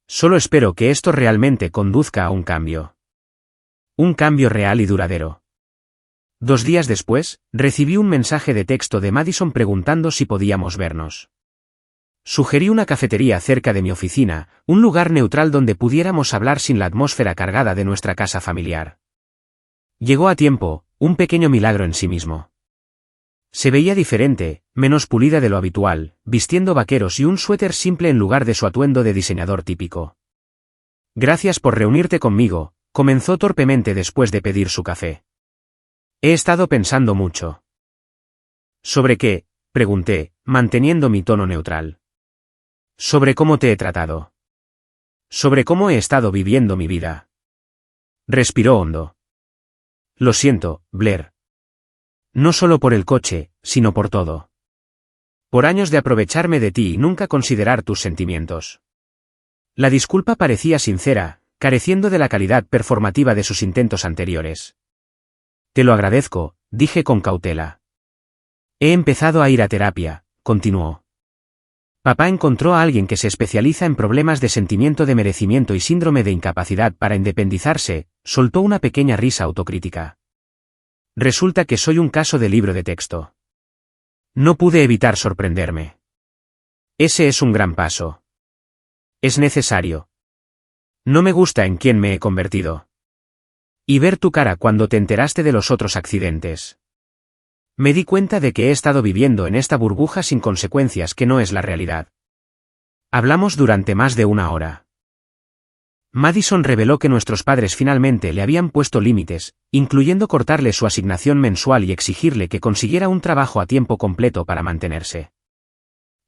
Solo espero que esto realmente conduzca a un cambio. Un cambio real y duradero. 2 días después, recibí un mensaje de texto de Madison preguntando si podíamos vernos. Sugerí una cafetería cerca de mi oficina, un lugar neutral donde pudiéramos hablar sin la atmósfera cargada de nuestra casa familiar. Llegó a tiempo, un pequeño milagro en sí mismo. Se veía diferente, menos pulida de lo habitual, vistiendo vaqueros y un suéter simple en lugar de su atuendo de diseñador típico. Gracias por reunirte conmigo, comenzó torpemente después de pedir su café. He estado pensando mucho. ¿Sobre qué?, pregunté, manteniendo mi tono neutral. Sobre cómo te he tratado. Sobre cómo he estado viviendo mi vida. Respiró hondo. Lo siento, Blair. No solo por el coche, sino por todo. Por años de aprovecharme de ti y nunca considerar tus sentimientos. La disculpa parecía sincera, careciendo de la calidad performativa de sus intentos anteriores. Te lo agradezco, dije con cautela. He empezado a ir a terapia, continuó. Papá encontró a alguien que se especializa en problemas de sentimiento de merecimiento y síndrome de incapacidad para independizarse, soltó una pequeña risa autocrítica. Resulta que soy un caso de libro de texto. No pude evitar sorprenderme. Ese es un gran paso. Es necesario. No me gusta en quién me he convertido. Y ver tu cara cuando te enteraste de los otros accidentes. Me di cuenta de que he estado viviendo en esta burbuja sin consecuencias que no es la realidad. Hablamos durante más de 1 hora. Madison reveló que nuestros padres finalmente le habían puesto límites, incluyendo cortarle su asignación mensual y exigirle que consiguiera un trabajo a tiempo completo para mantenerse.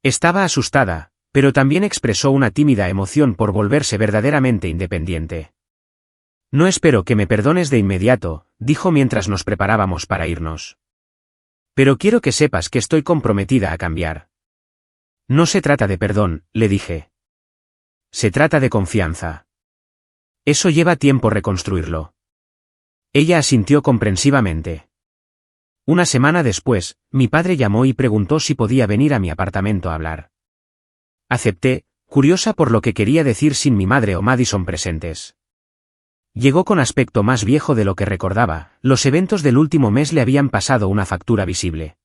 Estaba asustada, pero también expresó una tímida emoción por volverse verdaderamente independiente. No espero que me perdones de inmediato, dijo mientras nos preparábamos para irnos. Pero quiero que sepas que estoy comprometida a cambiar. No se trata de perdón, le dije. Se trata de confianza. Eso lleva tiempo reconstruirlo. Ella asintió comprensivamente. 1 semana después, mi padre llamó y preguntó si podía venir a mi apartamento a hablar. Acepté, curiosa por lo que quería decir sin mi madre o Madison presentes. Llegó con aspecto más viejo de lo que recordaba, los eventos del último mes le habían pasado una factura visible.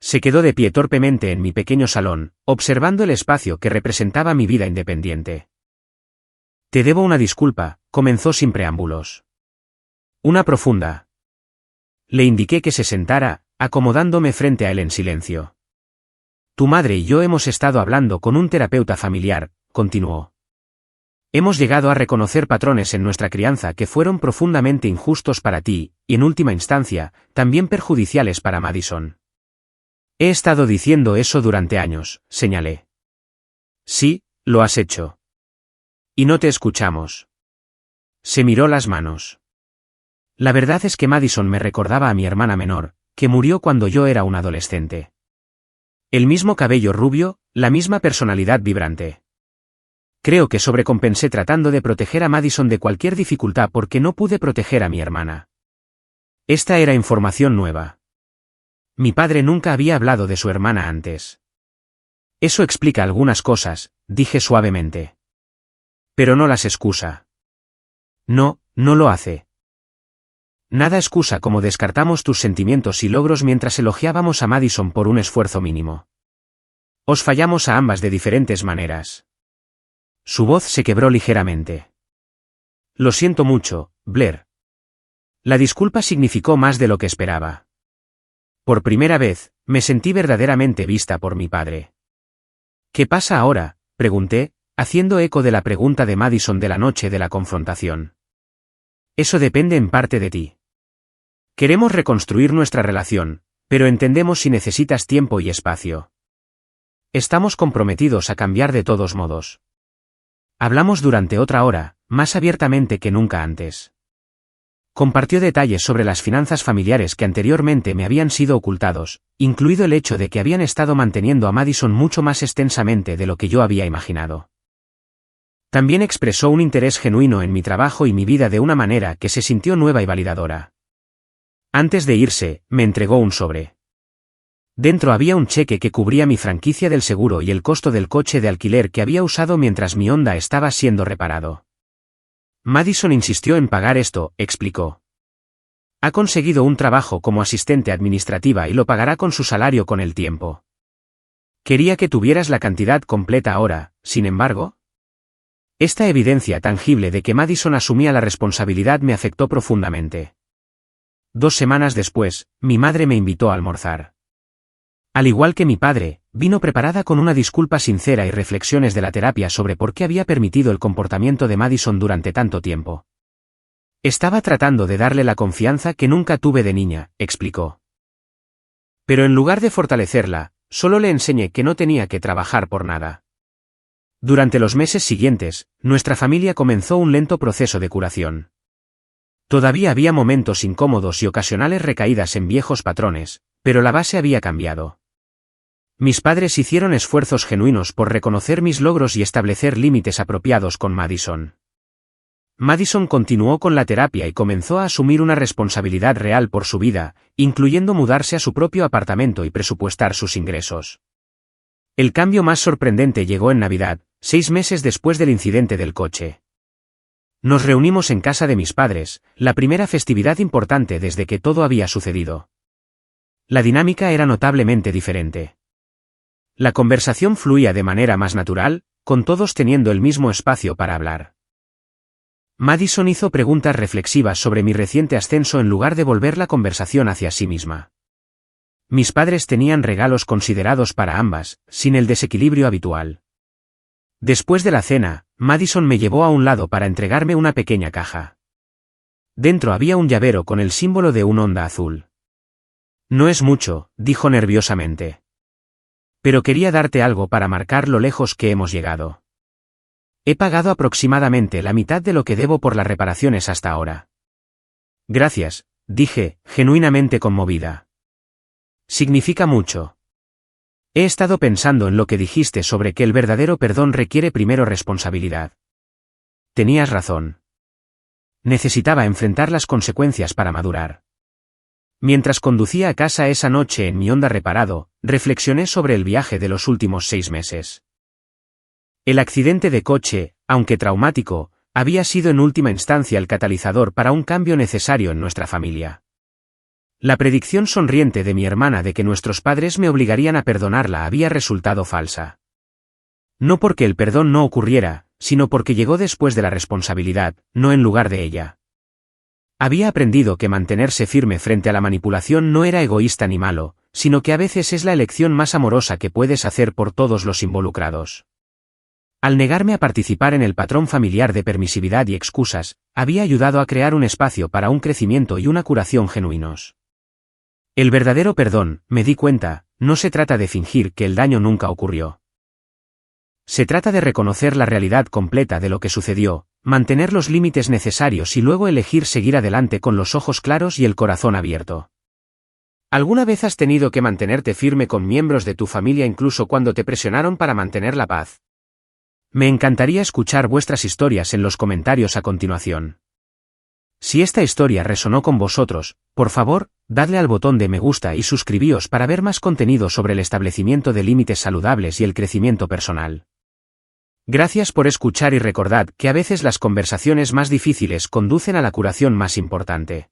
Se quedó de pie torpemente en mi pequeño salón, observando el espacio que representaba mi vida independiente. Te debo una disculpa, comenzó sin preámbulos. Una profunda. Le indiqué que se sentara, acomodándome frente a él en silencio. Tu madre y yo hemos estado hablando con un terapeuta familiar, continuó. Hemos llegado a reconocer patrones en nuestra crianza que fueron profundamente injustos para ti, y en última instancia, también perjudiciales para Madison. He estado diciendo eso durante años, señalé. Sí, lo has hecho. Y no te escuchamos. Se miró las manos. La verdad es que Madison me recordaba a mi hermana menor, que murió cuando yo era un adolescente. El mismo cabello rubio, la misma personalidad vibrante. Creo que sobrecompensé tratando de proteger a Madison de cualquier dificultad porque no pude proteger a mi hermana. Esta era información nueva. Mi padre nunca había hablado de su hermana antes. Eso explica algunas cosas, dije suavemente. Pero no las excusa. No, no lo hace. Nada excusa como descartamos tus sentimientos y logros mientras elogiábamos a Madison por un esfuerzo mínimo. Os fallamos a ambas de diferentes maneras. Su voz se quebró ligeramente. Lo siento mucho, Blair. La disculpa significó más de lo que esperaba. Por primera vez, me sentí verdaderamente vista por mi padre. ¿Qué pasa ahora?, pregunté, haciendo eco de la pregunta de Madison de la noche de la confrontación. Eso depende en parte de ti. Queremos reconstruir nuestra relación, pero entendemos si necesitas tiempo y espacio. Estamos comprometidos a cambiar de todos modos. Hablamos durante otra hora, más abiertamente que nunca antes. Compartió detalles sobre las finanzas familiares que anteriormente me habían sido ocultados, incluido el hecho de que habían estado manteniendo a Madison mucho más extensamente de lo que yo había imaginado. También expresó un interés genuino en mi trabajo y mi vida de una manera que se sintió nueva y validadora. Antes de irse, me entregó un sobre. Dentro había un cheque que cubría mi franquicia del seguro y el costo del coche de alquiler que había usado mientras mi Honda estaba siendo reparado. Madison insistió en pagar esto, explicó. Ha conseguido un trabajo como asistente administrativa y lo pagará con su salario con el tiempo. Quería que tuvieras la cantidad completa ahora, sin embargo. Esta evidencia tangible de que Madison asumía la responsabilidad me afectó profundamente. 2 semanas después, mi madre me invitó a almorzar. Al igual que mi padre, vino preparada con una disculpa sincera y reflexiones de la terapia sobre por qué había permitido el comportamiento de Madison durante tanto tiempo. Estaba tratando de darle la confianza que nunca tuve de niña, explicó. Pero en lugar de fortalecerla, solo le enseñé que no tenía que trabajar por nada. Durante los meses siguientes, nuestra familia comenzó un lento proceso de curación. Todavía había momentos incómodos y ocasionales recaídas en viejos patrones, pero la base había cambiado. Mis padres hicieron esfuerzos genuinos por reconocer mis logros y establecer límites apropiados con Madison. Madison continuó con la terapia y comenzó a asumir una responsabilidad real por su vida, incluyendo mudarse a su propio apartamento y presupuestar sus ingresos. El cambio más sorprendente llegó en Navidad, 6 meses después del incidente del coche. Nos reunimos en casa de mis padres, la primera festividad importante desde que todo había sucedido. La dinámica era notablemente diferente. La conversación fluía de manera más natural, con todos teniendo el mismo espacio para hablar. Madison hizo preguntas reflexivas sobre mi reciente ascenso en lugar de volver la conversación hacia sí misma. Mis padres tenían regalos considerados para ambas, sin el desequilibrio habitual. Después de la cena, Madison me llevó a un lado para entregarme una pequeña caja. Dentro había un llavero con el símbolo de un Honda azul. No es mucho, dijo nerviosamente. Pero quería darte algo para marcar lo lejos que hemos llegado. He pagado aproximadamente la mitad de lo que debo por las reparaciones hasta ahora. Gracias, dije, genuinamente conmovida. Significa mucho. He estado pensando en lo que dijiste sobre que el verdadero perdón requiere primero responsabilidad. Tenías razón. Necesitaba enfrentar las consecuencias para madurar. Mientras conducía a casa esa noche en mi Honda reparado, reflexioné sobre el viaje de los últimos 6 meses. El accidente de coche, aunque traumático, había sido en última instancia el catalizador para un cambio necesario en nuestra familia. La predicción sonriente de mi hermana de que nuestros padres me obligarían a perdonarla había resultado falsa. No porque el perdón no ocurriera, sino porque llegó después de la responsabilidad, no en lugar de ella. Había aprendido que mantenerse firme frente a la manipulación no era egoísta ni malo, sino que a veces es la elección más amorosa que puedes hacer por todos los involucrados. Al negarme a participar en el patrón familiar de permisividad y excusas, había ayudado a crear un espacio para un crecimiento y una curación genuinos. El verdadero perdón, me di cuenta, no se trata de fingir que el daño nunca ocurrió. Se trata de reconocer la realidad completa de lo que sucedió, Mantener los límites necesarios y luego elegir seguir adelante con los ojos claros y el corazón abierto. ¿Alguna vez has tenido que mantenerte firme con miembros de tu familia incluso cuando te presionaron para mantener la paz? Me encantaría escuchar vuestras historias en los comentarios a continuación. Si esta historia resonó con vosotros, por favor, dadle al botón de me gusta y suscribíos para ver más contenido sobre el establecimiento de límites saludables y el crecimiento personal. Gracias por escuchar y recordad que a veces las conversaciones más difíciles conducen a la curación más importante.